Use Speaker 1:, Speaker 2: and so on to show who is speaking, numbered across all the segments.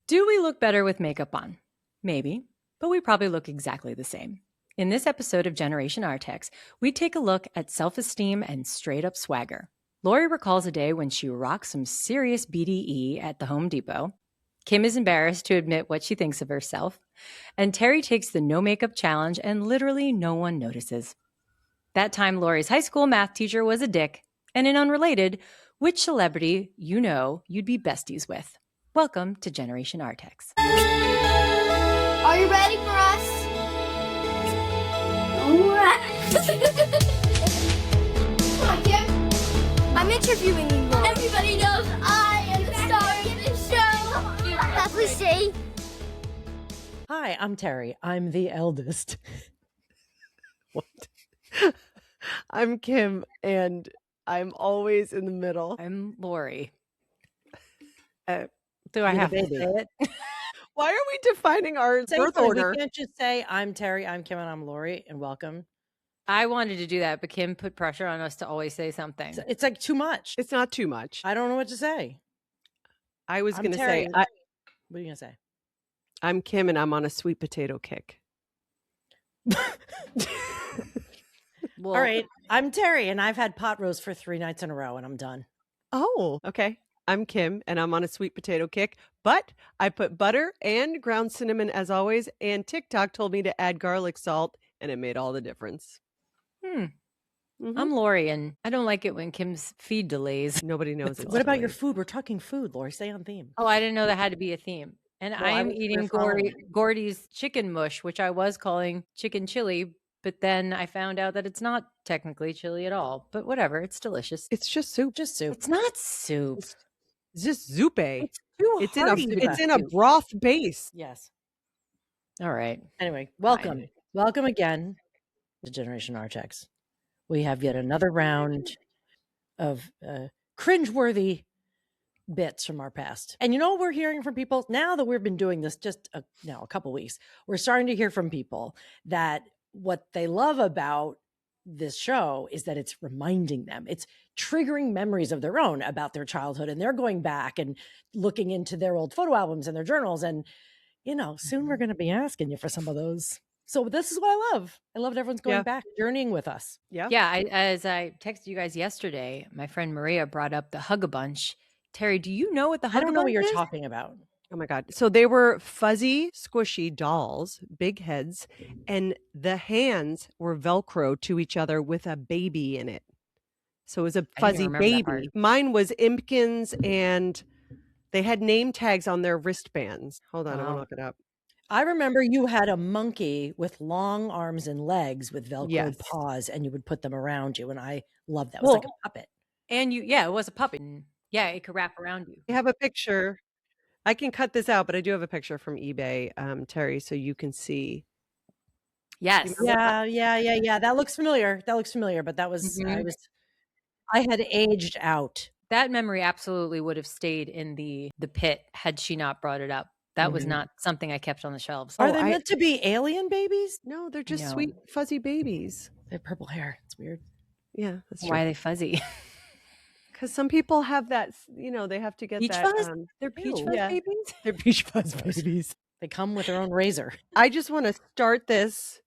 Speaker 1: Do we look better with makeup on? Maybe, but we probably look exactly the same. In this episode of Generation Artax, we take a look at self-esteem and straight-up swagger. Lori recalls a day when she rocked some serious BDE at the Home Depot. Kim is embarrassed to admit what she thinks of herself. And Terri takes the no makeup challenge and literally no one notices. That time Lori's high school math teacher was a dick. And in Unrelated, which celebrity you know you'd be besties with? Welcome to Generation Artax.
Speaker 2: Are you ready for us? Come on, Kim. I'm interviewing you. Everybody knows I am the star of this show. Have we see?
Speaker 3: Hi, I'm Terri. I'm the eldest.
Speaker 4: What? I'm Kim, and I'm always in the middle.
Speaker 1: I'm Lori.
Speaker 3: Do I have to say it?
Speaker 4: Why are we defining our birth order?
Speaker 3: We can't just say I'm Terri, I'm Kim, and I'm Lori, and welcome.
Speaker 1: I wanted to do that, but Kim put pressure on us to always say something.
Speaker 3: It's like too much.
Speaker 4: It's not too much.
Speaker 3: I don't know what to say.
Speaker 4: I was going to say,
Speaker 3: what are you going to say?
Speaker 4: I'm Kim, and I'm on a sweet potato kick.
Speaker 3: Well, all right, I'm Terri, and I've had pot roast for 3 nights in a row, and I'm done.
Speaker 4: Oh, okay. I'm Kim, and I'm on a sweet potato kick, but I put butter and ground cinnamon as always, and TikTok told me to add garlic salt, and it made all the difference.
Speaker 1: I'm Lori, and I don't like it when Kim's feed delays.
Speaker 4: Nobody knows it.
Speaker 3: What about your food? We're talking food, Lori. Stay on theme.
Speaker 1: Oh, I didn't know that had to be a theme. And
Speaker 3: Well,
Speaker 1: I'm eating Gordy's chicken mush, which I was calling chicken chili, but then I found out that it's not technically chili at all. But whatever, it's delicious.
Speaker 4: It's just soup.
Speaker 3: Just soup.
Speaker 1: It's not soup.
Speaker 4: It's just soup.
Speaker 1: It's too
Speaker 4: It's in a broth base.
Speaker 3: Yes.
Speaker 1: All right.
Speaker 3: Anyway, welcome.
Speaker 1: Fine.
Speaker 3: Welcome again to Generation Artax. We have yet another round of cringeworthy bits from our past. And you know what we're hearing from people? Now that we've been doing this just a couple weeks, we're starting to hear from people that what they love about this show is that it's reminding them, it's triggering memories of their own about their childhood, and they're going back and looking into their old photo albums and their journals. And, soon we're going to be asking you for some of those. So this is what I love. I love that everyone's going back, journeying with us.
Speaker 4: Yeah.
Speaker 1: Yeah. As I texted you guys yesterday, my friend Maria brought up the Hugga Bunch. Terri, do you know what the Hugga Bunch is?
Speaker 3: I don't know what you're talking about.
Speaker 4: Oh my God. So they were fuzzy, squishy dolls, big heads, and the hands were Velcro to each other with a baby in it. So it was a fuzzy baby. Mine was Impkins, and they had name tags on their wristbands. Hold on, I want to look it up.
Speaker 3: I remember you had a monkey with long arms and legs with Velcro paws, and you would put them around you, and I loved that. It was like a puppet.
Speaker 1: And it was a puppet. Yeah, it could wrap around you.
Speaker 4: I have a picture. I can cut this out, but I do have a picture from eBay, Terri, so you can see.
Speaker 1: Yes.
Speaker 3: Yeah. That looks familiar. But that was I had aged out.
Speaker 1: That memory absolutely would have stayed in the pit had she not brought it up. That was not something I kept on the shelves.
Speaker 3: Are they meant to be alien babies?
Speaker 4: No, they're just sweet, fuzzy babies.
Speaker 3: They have purple hair. It's weird.
Speaker 4: Yeah, that's true.
Speaker 1: Why are they fuzzy?
Speaker 4: Because some people have that, they have to get
Speaker 1: peach
Speaker 4: that.
Speaker 1: Fuzz? They're peach fuzz babies?
Speaker 4: They're peach fuzz babies.
Speaker 3: They come with their own razor.
Speaker 4: I just want to start this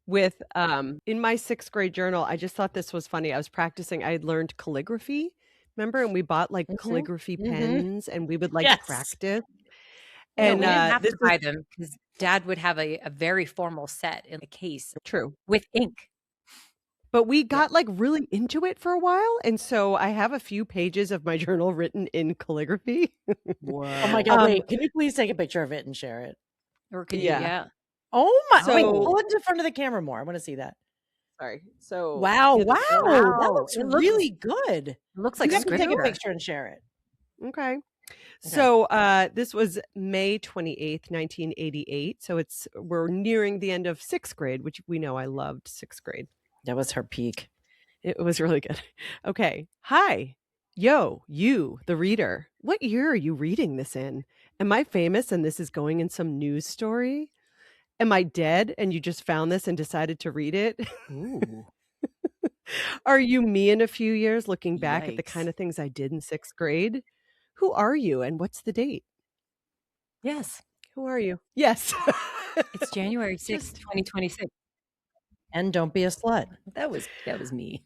Speaker 4: with, in my 6th grade journal, I just thought this was funny. I was practicing. I had learned calligraphy, remember? And we bought calligraphy pens, and we would practice.
Speaker 1: And we didn't have to buy them because Dad would have a very formal set in a case.
Speaker 4: True.
Speaker 1: With ink.
Speaker 4: But we got really into it for a while. And so I have a few pages of my journal written in calligraphy.
Speaker 3: Whoa. Oh my God. Wait, can you please take a picture of it and share it?
Speaker 1: Or can you? Yeah.
Speaker 3: Oh my. Wait, pull it to the front of the camera more. I want to see that.
Speaker 4: Sorry. So.
Speaker 3: Wow. That looks really good.
Speaker 1: It looks like
Speaker 3: you have to take a picture and share it.
Speaker 4: Okay. So this was May 28th, 1988. So we're nearing the end of 6th grade, which we know I loved 6th grade.
Speaker 3: That was her peak.
Speaker 4: It was really good. Okay. Hi. Yo, you, the reader. What year are you reading this in? Am I famous and this is going in some news story? Am I dead and you just found this and decided to read it?
Speaker 3: Ooh.
Speaker 4: Are you me in a few years looking back at the kind of things I did in 6th grade? Who are you and what's the date?
Speaker 1: Yes.
Speaker 4: Who are you? Yes.
Speaker 1: It's January 6th, 2026.
Speaker 3: And don't be a slut.
Speaker 1: That was me.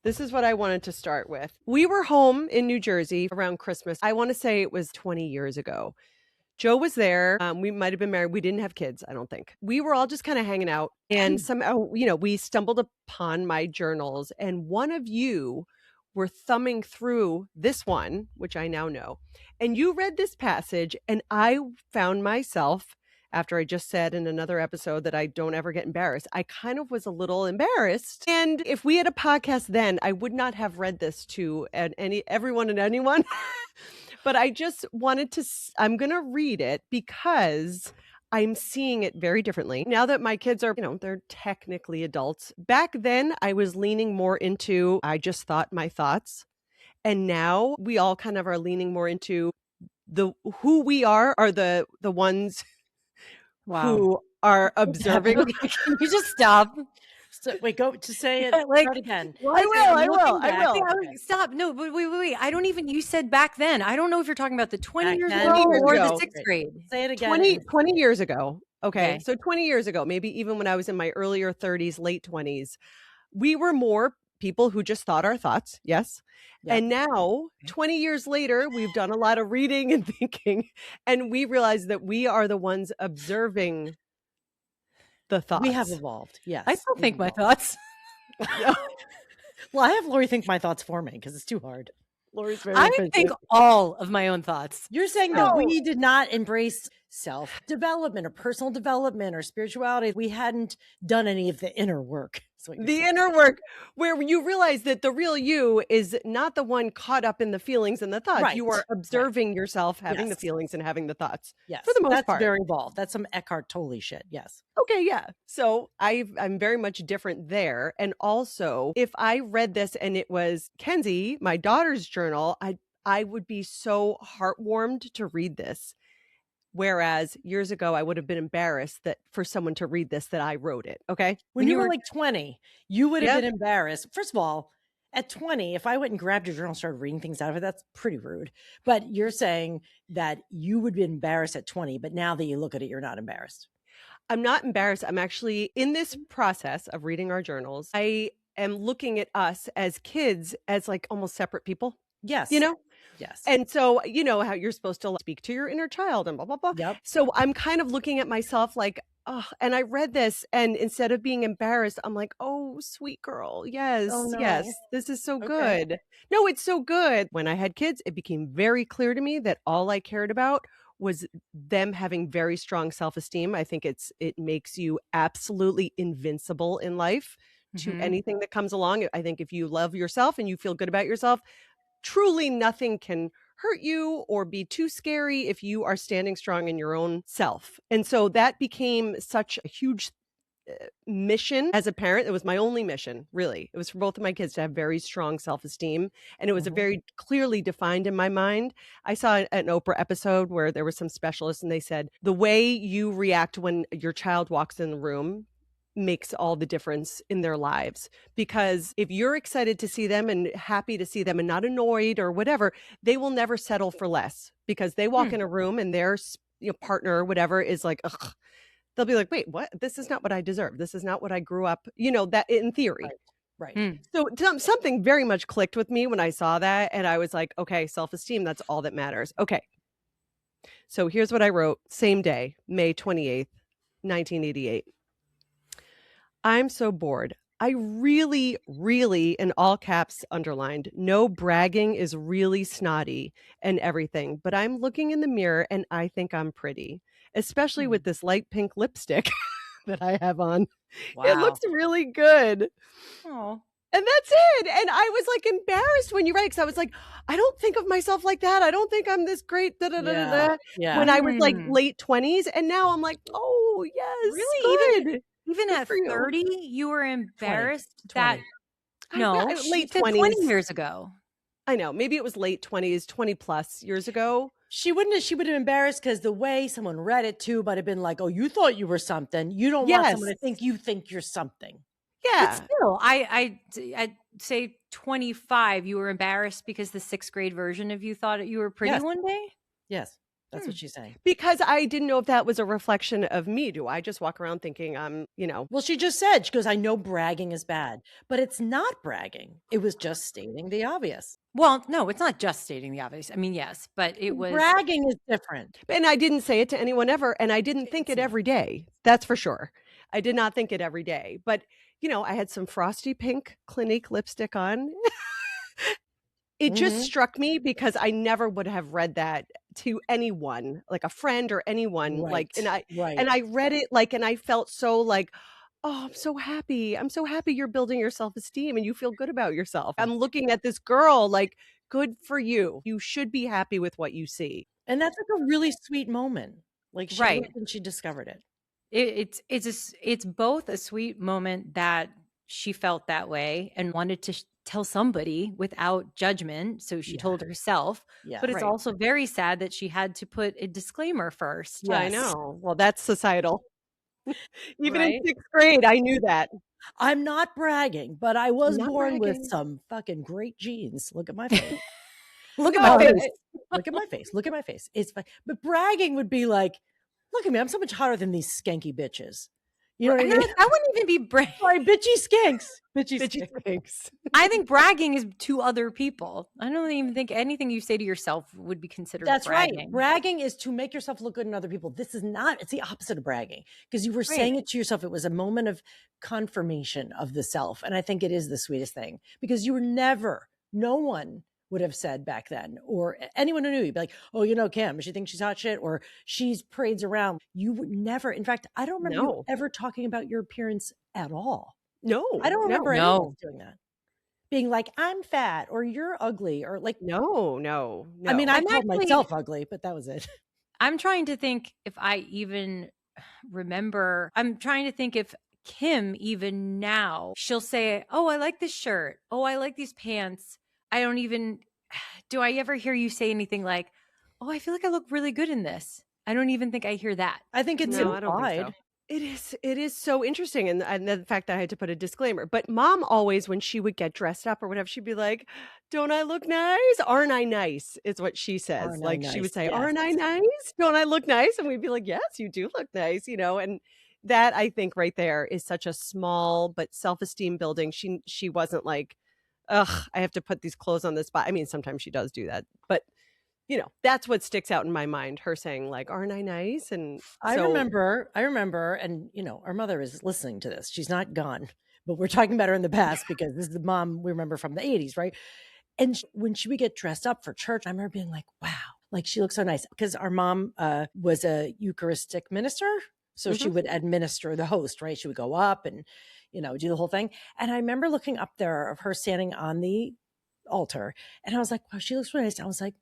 Speaker 4: This is what I wanted to start with. We were home in New Jersey around Christmas. I want to say it was 20 years ago. Joe was there. We might have been married. We didn't have kids, I don't think. We were all just kind of hanging out. And somehow, we stumbled upon my journals. And one of you were thumbing through this one, which I now know. And you read this passage. And I found myself, after I just said in another episode that I don't ever get embarrassed, I kind of was a little embarrassed. And if we had a podcast then, I would not have read this to everyone and anyone. But I just wanted to, I'm going to read it because I'm seeing it very differently. Now that my kids are, they're technically adults. Back then, I was leaning more into, I just thought my thoughts. And now we all kind of are leaning more into who we are the ones who are observing.
Speaker 1: Can you just stop?
Speaker 3: So, wait, go to say it again.
Speaker 4: I will.
Speaker 1: Okay. Stop. No, but wait. I don't even, you said back then. I don't know if you're talking about the 20 years ago or the 6th grade.
Speaker 3: Say it again.
Speaker 4: 20 years ago. Okay. So 20 years ago, maybe even when I was in my earlier 30s, late 20s, we were more people who just thought our thoughts. Yes. Yep. And now 20 years later, we've done a lot of reading and thinking, and we realize that we are the ones observing the thoughts.
Speaker 3: We have evolved. Yes.
Speaker 1: I still think my thoughts.
Speaker 3: Well, I have Lori think my thoughts for me because it's too hard. Lori's very
Speaker 1: I think all of my own thoughts.
Speaker 3: You're saying that we did not embrace self-development or personal development or spirituality. We hadn't done any of the inner work.
Speaker 4: The inner work where you realize that the real you is not the one caught up in the feelings and the thoughts. Right. You are observing yourself having the feelings and having the thoughts.
Speaker 3: Yes.
Speaker 4: For the most part.
Speaker 3: That's very evolved. That's some Eckhart Tolle shit. Yes.
Speaker 4: Okay. Yeah. So I'm very much different there. And also, if I read this and it was Kenzie, my daughter's journal, I would be so heartwarmed to read this. Whereas years ago, I would have been embarrassed that for someone to read this, that I wrote it. Okay.
Speaker 3: When you were like 20, you would have been embarrassed. First of all, at 20, if I went and grabbed your journal and started reading things out of it, that's pretty rude. But you're saying that you would be embarrassed at 20, but now that you look at it, you're not embarrassed.
Speaker 4: I'm not embarrassed. I'm actually in this process of reading our journals. I am looking at us as kids as like almost separate people.
Speaker 3: Yes.
Speaker 4: Yes. And so, how you're supposed to speak to your inner child and blah, blah, blah.
Speaker 3: Yep.
Speaker 4: So I'm kind of looking at myself like, oh, and I read this and instead of being embarrassed, I'm like, oh, sweet girl. Yes. Oh, no. Yes. This is so good. No, it's so good. When I had kids, it became very clear to me that all I cared about was them having very strong self-esteem. I think it makes you absolutely invincible in life to anything that comes along. I think if you love yourself and you feel good about yourself, truly nothing can hurt you or be too scary if you are standing strong in your own self. And so that became such a huge mission as a parent. It was my only mission, really. It was for both of my kids to have very strong self-esteem. And it was a very clearly defined in my mind. I saw an Oprah episode where there were some specialists and they said, the way you react when your child walks in the room makes all the difference in their lives. Because if you're excited to see them and happy to see them and not annoyed or whatever, they will never settle for less because they walk in a room and their partner or whatever is like, ugh. They'll be like, wait, what? This is not what I deserve. This is not what I grew up, that in theory.
Speaker 3: Right.
Speaker 4: So something very much clicked with me when I saw that. And I was like, okay, self-esteem, that's all that matters. Okay. So here's what I wrote. Same day, May 28th, 1988. I'm so bored. I really, really, in all caps underlined, no bragging is really snotty and everything, but I'm looking in the mirror and I think I'm pretty, especially with this light pink lipstick that I have on. Wow. It looks really good.
Speaker 1: Oh.
Speaker 4: And that's it. And I was like embarrassed when you write, because I was like, I don't think of myself like that. I don't think I'm this great. When I was like late 20s. And now I'm like, oh, yes.
Speaker 1: Really?
Speaker 4: Good.
Speaker 1: Even at 30, you were embarrassed
Speaker 3: 20.
Speaker 4: Late
Speaker 1: 20s. 20 years ago.
Speaker 4: I know. Maybe it was late 20s, 20 plus years ago.
Speaker 3: She would have been embarrassed because the way someone read it too might have been like, oh, you thought you were something. You don't want someone to think you think you're something.
Speaker 1: Yeah. But still, I'd say 25, you were embarrassed because the 6th grade version of you thought you were pretty one day?
Speaker 3: Yes. That's what she's saying.
Speaker 4: Because I didn't know if that was a reflection of me. Do I just walk around thinking I'm,
Speaker 3: Well, she just said, she goes, I know bragging is bad, but it's not bragging. It was just stating the obvious.
Speaker 1: Well, no, it's not just stating the obvious. I mean, yes, but it was
Speaker 3: bragging is different.
Speaker 4: And I didn't say it to anyone ever, and I didn't think it every day. That's for sure. I did not think it every day. But, I had some frosty pink Clinique lipstick on. It just struck me because I never would have read that to anyone, like a friend or anyone.
Speaker 3: Right.
Speaker 4: And I read it and I felt so like, oh, I'm so happy. I'm so happy you're building your self-esteem and you feel good about yourself. I'm looking at this girl like, good for you. You should be happy with what you see.
Speaker 3: And that's like a really sweet moment. Like she
Speaker 1: Right.
Speaker 3: looked and she discovered it.
Speaker 1: It's both a sweet moment that she felt that way and wanted to tell somebody without judgment. So she told herself, but it's also very sad that she had to put a disclaimer first.
Speaker 4: Yes. I know. Well, that's societal. Even in 6th grade, I knew that.
Speaker 3: I'm not bragging, but I was born with some fucking great genes. Look at my face. Look at my face. Look at my face. Look at my face. It's fine. But bragging would be like, look at me. I'm so much hotter than these skanky bitches. You know what I mean?
Speaker 1: That wouldn't even be bragging.
Speaker 3: Sorry, bitchy skanks. Bitchy
Speaker 4: skanks.
Speaker 1: I think bragging is to other people. I don't even think anything you say to yourself would be considered bragging.
Speaker 3: Right. Bragging is to make yourself look good in other people. This is not, it's the opposite of bragging because you were saying it to yourself. It was a moment of confirmation of the self. And I think it is the sweetest thing because you were never, no one would have said back then, or anyone who knew you'd be like, oh, Kim, she thinks she's hot shit, or she's parades around. You would never, in fact, I don't remember you ever talking about your appearance at all.
Speaker 4: No,
Speaker 3: I don't remember anyone doing that. Being like, I'm fat, or you're ugly, or like,
Speaker 4: no.
Speaker 3: I mean, I called myself ugly, but that was it.
Speaker 1: I'm trying to think if I even remember, I'm trying to think if Kim, even now, she'll say, oh, I like this shirt. Oh, I like these pants. Do I ever hear you say anything like, oh, I feel like I look really good in this? I don't even think I hear that.
Speaker 3: I think it's implied.
Speaker 4: I don't think so. It is so interesting. And the fact that I had to put a disclaimer, but Mom always, when she would get dressed up or whatever, she'd be like, don't I look nice? Aren't I nice? Is what she says. Like she would say, aren't I nice? Don't I look nice? And we'd be like, yes, you do look nice, and that I think right there is such a small, but self-esteem building. She wasn't like, ugh, I have to put these clothes on this spot. I mean, sometimes she does do that, but that's what sticks out in my mind. Her saying like, aren't I nice? And
Speaker 3: I remember, and our mother is listening to this. She's not gone, but we're talking about her in the past because this is the mom we remember from the 80s, right? And when she would get dressed up for church, I remember being like, wow, like she looks so nice because our mom was a Eucharistic minister. So she would administer the host, right? She would go up and, do the whole thing. And I remember looking up there of her standing on the altar and I was like, wow, she looks really nice. I was like,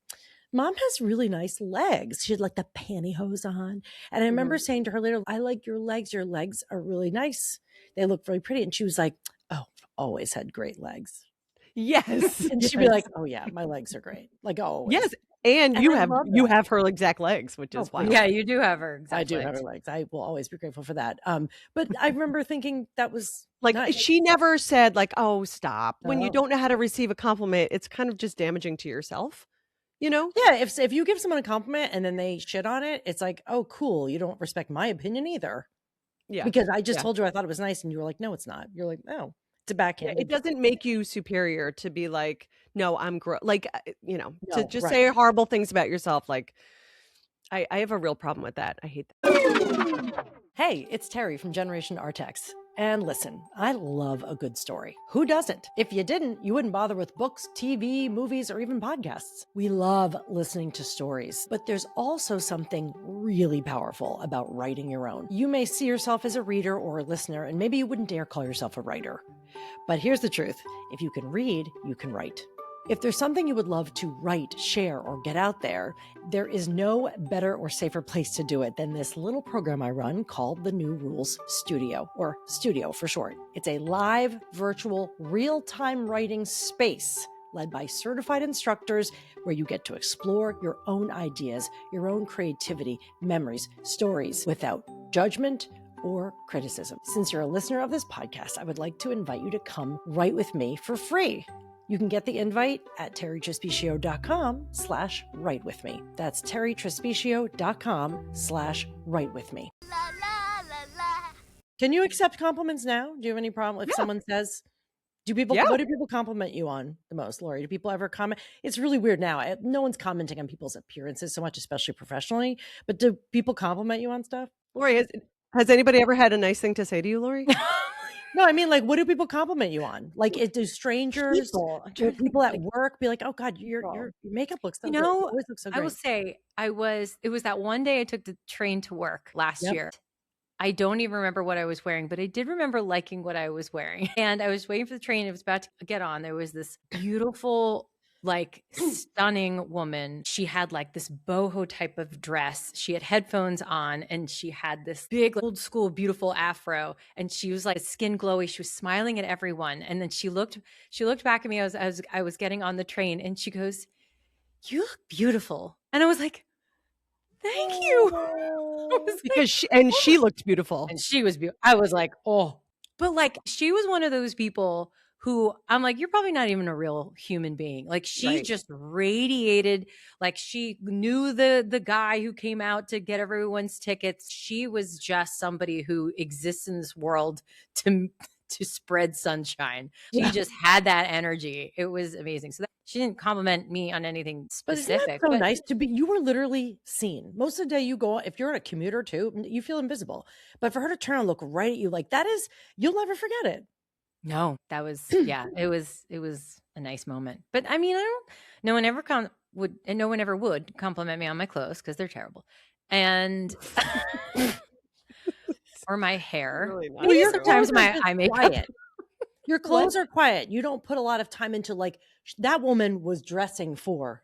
Speaker 3: Mom has really nice legs. She had like the pantyhose on. And I remember saying to her later, I like your legs. Your legs are really nice. They look really pretty. And she was like, oh, I've always had great legs.
Speaker 4: Yes.
Speaker 3: And she'd be like, oh yeah, my legs are great. Like, oh,
Speaker 4: yes. And you have her exact legs, which is wild.
Speaker 1: Yeah, you do have her exact
Speaker 3: legs. I do have her legs. I will always be grateful for that. But I remember thinking that was
Speaker 4: like,
Speaker 3: nice.
Speaker 4: She never said like, oh, stop. When you don't know how to receive a compliment, it's kind of just damaging to yourself. Yeah,
Speaker 3: if you give someone a compliment and then they shit on it, it's like, oh, cool. You don't respect my opinion either. Yeah. Because I just told you I thought it was nice and you were like, no, it's not. You're like, no, it's a backhand.
Speaker 4: It doesn't make you superior to be like, no, I'm to just say horrible things about yourself. Like, I have a real problem with that. I hate that.
Speaker 3: Hey, it's Terri from Generation Artax. And listen, I love a good story. Who doesn't? If you didn't, you wouldn't bother with books, TV, movies, or even podcasts. We love listening to stories, but there's also something really powerful about writing your own. You may see yourself as a reader or a listener, and maybe you wouldn't dare call yourself a writer. But here's the truth. If you can read, you can write. If there's something you would love to write, share, or get out there, there is no better or safer place to do it than this little program I run called the New Rules Studio, or Studio for short. It's a live, virtual, real-time writing space led by certified instructors where you get to explore your own ideas, your own creativity, memories, stories without judgment or criticism. Since you're a listener of this podcast, I would like to invite you to come write with me for free. You can get the invite at territrespicio.com/writewithme. That's territrespicio.com/writewithme.
Speaker 2: La la la la.
Speaker 3: Can you accept compliments now? Do you have any problem if someone says, what do people compliment you on the most, Lori? Do people ever comment? It's really weird now. No one's commenting on people's appearances so much, especially professionally. But do people compliment you on stuff?
Speaker 4: Lori, has anybody ever had a nice thing to say to you, Lori?
Speaker 3: No, I mean, like, what do people compliment you on? Like, do strangers, people at work be like, "Oh God, your makeup looks so good. It always looks so great."
Speaker 1: I will say, it was that one day I took the train to work last year. I don't even remember what I was wearing, but I did remember liking what I was wearing. And I was waiting for the train. It was about to get on. There was this beautiful, like stunning woman. She had like this boho type of dress. She had headphones on and she had this big old school beautiful afro. And she was like skin glowy. She was smiling at everyone. And then she looked back at me as I was getting on the train and she goes, "You look beautiful." And I was like, "Thank you."
Speaker 4: Because she looked beautiful.
Speaker 1: And she was beautiful. I was like, oh. But like, she was one of those people who I'm like, you're probably not even a real human being. Like, she just radiated, like she knew the guy who came out to get everyone's tickets. She was just somebody who exists in this world to spread sunshine. She just had that energy. It was amazing. So she didn't compliment me on anything specific.
Speaker 3: But isn't that so nice to be? You were literally seen. Most of the day you go, if you're on a commuter too, you feel invisible. But for her to turn and look right at you, like that is, you'll never forget it.
Speaker 1: No, that was, it was a nice moment. But I mean, no one ever would compliment me on my clothes because they're terrible. And or my hair.
Speaker 3: Really
Speaker 1: maybe sometimes my eye makeup.
Speaker 3: Quiet. Your clothes are quiet. You don't put a lot of time into like that woman was dressing for,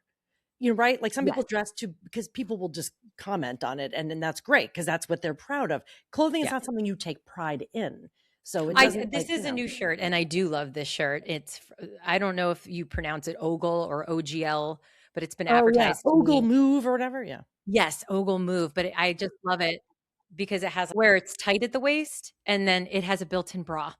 Speaker 3: right? Like some people dress because people will just comment on it, and then that's great because that's what they're proud of. Clothing is not something you take pride in. So
Speaker 1: this is a new shirt, and I do love this shirt. It's I don't know if you pronounce it Ogle or OGL, but it's been advertised.
Speaker 3: Ogle Move or whatever. Yeah.
Speaker 1: Yes, Ogle Move, but I just love it because it has where it's tight at the waist, and then it has a built-in bra.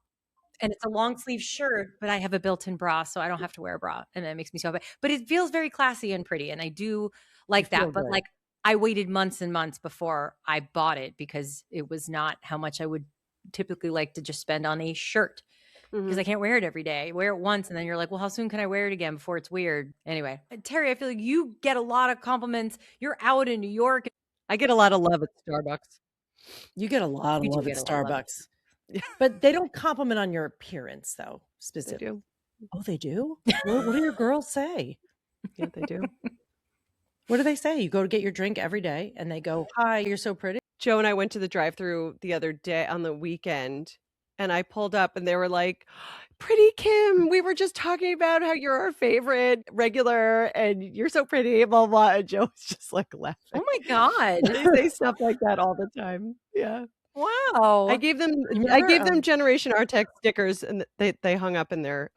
Speaker 1: And it's a long sleeve shirt, but I have a built-in bra, so I don't have to wear a bra. And that makes me so happy. But it feels very classy and pretty. And I do like that. But like I waited months and months before I bought it because it was not how much I would typically like to just spend on a shirt. Because I can't wear it every day. I wear it once and then you're like, well, how soon can I wear it again before it's weird? Anyway, Terri, I feel like you get a lot of compliments. You're out in New York.
Speaker 4: I get a lot of love at Starbucks.
Speaker 3: You get a lot of love at Starbucks. But they don't compliment on your appearance, though, specifically.
Speaker 4: They do.
Speaker 3: Oh, they do? What do your girls say?
Speaker 4: Yeah, they do.
Speaker 3: What do they say? You go to get your drink every day, and they go, "Hi, you're so pretty."
Speaker 4: Joe and I went to the drive-thru the other day on the weekend, and I pulled up, and they were like, "Pretty Kim, we were just talking about how you're our favorite regular, and you're so pretty, blah, blah." And Joe was just like laughing.
Speaker 1: Oh, my God.
Speaker 4: They say stuff like that all the time. Yeah.
Speaker 1: Wow.
Speaker 4: I gave them Generation Artax stickers and they hung up in their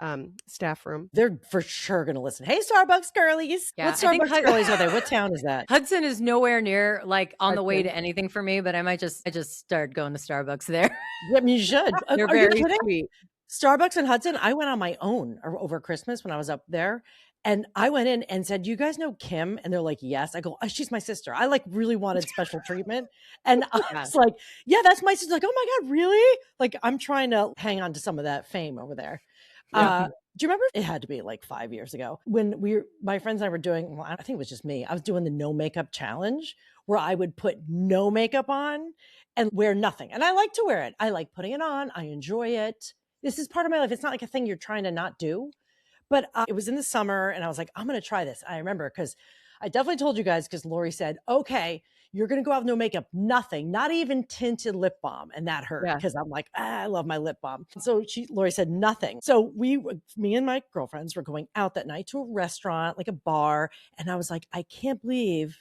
Speaker 4: staff room.
Speaker 3: They're for sure going to listen. Hey, Starbucks girlies.
Speaker 1: Yeah,
Speaker 3: what Starbucks girlies are there? What town is that?
Speaker 1: Hudson is nowhere near like on the way to anything for me, but I just start going to Starbucks there.
Speaker 3: I mean, you should.
Speaker 4: They're very sweet.
Speaker 3: Starbucks in Hudson, I went on my own over Christmas when I was up there. And I went in and said, "Do you guys know Kim?" And they're like, "Yes." I go, "Oh, she's my sister." I like really wanted special treatment. And I was like, "Yeah, that's my sister." Like, "Oh my God, really?" Like, I'm trying to hang on to some of that fame over there. Yeah. Do you remember? It had to be like 5 years ago when my friends and I were doing, well, I think it was just me. I was doing the no makeup challenge where I would put no makeup on and wear nothing. And I like to wear it. I like putting it on. I enjoy it. This is part of my life. It's not like a thing you're trying to not do. But it was in the summer and I was like, I'm going to try this. I remember because I definitely told you guys because Lori said, "Okay, you're going to go out with no makeup, nothing, not even tinted lip balm." And that hurt because I'm like, I love my lip balm. So Lori said nothing. So me and my girlfriends were going out that night to a restaurant, like a bar. And I was like, I can't believe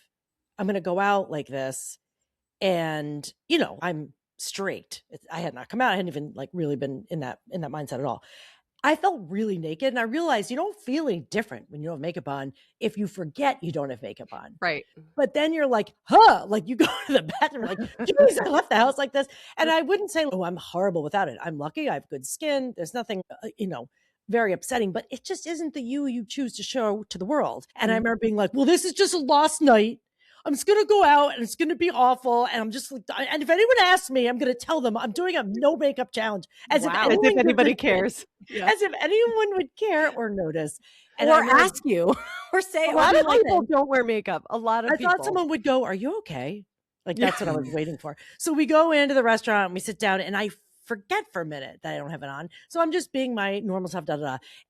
Speaker 3: I'm going to go out like this. And, I'm straight. I had not come out. I hadn't even like really been in that mindset at all. I felt really naked and I realized you don't feel any different when you don't have makeup on if you forget you don't have makeup on.
Speaker 4: Right.
Speaker 3: But then you're like, like you go to the bathroom, like, geez, I left the house like this. And I wouldn't say, oh, I'm horrible without it. I'm lucky. I have good skin. There's nothing, very upsetting, but it just isn't the you choose to show to the world. And I
Speaker 4: Mhm.
Speaker 3: remember being like, well, this is just a lost night. I'm just going to go out and it's going to be awful. And I'm just like, and if anyone asks me, I'm going to tell them I'm doing a no makeup challenge as if
Speaker 1: Wow.
Speaker 4: As if
Speaker 3: anyone
Speaker 4: anybody
Speaker 3: would-
Speaker 4: cares. Yeah.
Speaker 3: as if anyone would care or notice. And I
Speaker 1: Or
Speaker 3: remember
Speaker 1: ask you or say,
Speaker 4: A
Speaker 1: or
Speaker 4: lot
Speaker 1: be
Speaker 4: of
Speaker 1: like,
Speaker 4: people don't wear makeup. A lot of
Speaker 3: I
Speaker 4: people.
Speaker 3: thought someone would go, are you okay? Like,
Speaker 4: Yeah.
Speaker 3: that's what I was waiting for. So we go into the restaurant and we sit down and I forget for a minute that I don't have it on. So I'm just being my normal self,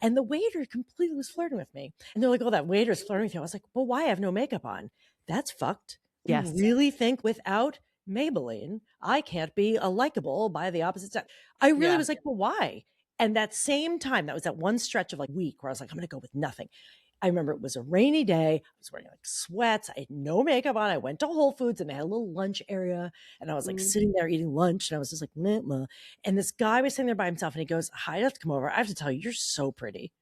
Speaker 3: And the waiter completely was flirting with me. And they're like, oh, that waiter's flirting with you. I was like, well, why? I have no makeup on. That's fucked.
Speaker 4: Yes.
Speaker 3: You really think without Maybelline, I can't be a likable by the opposite sex? I really
Speaker 4: Yeah.
Speaker 3: was like, well, why? And that same time, that was that one stretch of like week where I was like, I'm going to go with nothing. I remember it was a rainy day. I was wearing like sweats. I had no makeup on. I went to Whole Foods and they had a little lunch area. And I was like sitting there eating lunch. And I was just like, meh, meh. And this guy was sitting there by himself and he goes, hi, I have to come over. I have to tell you, you're so pretty.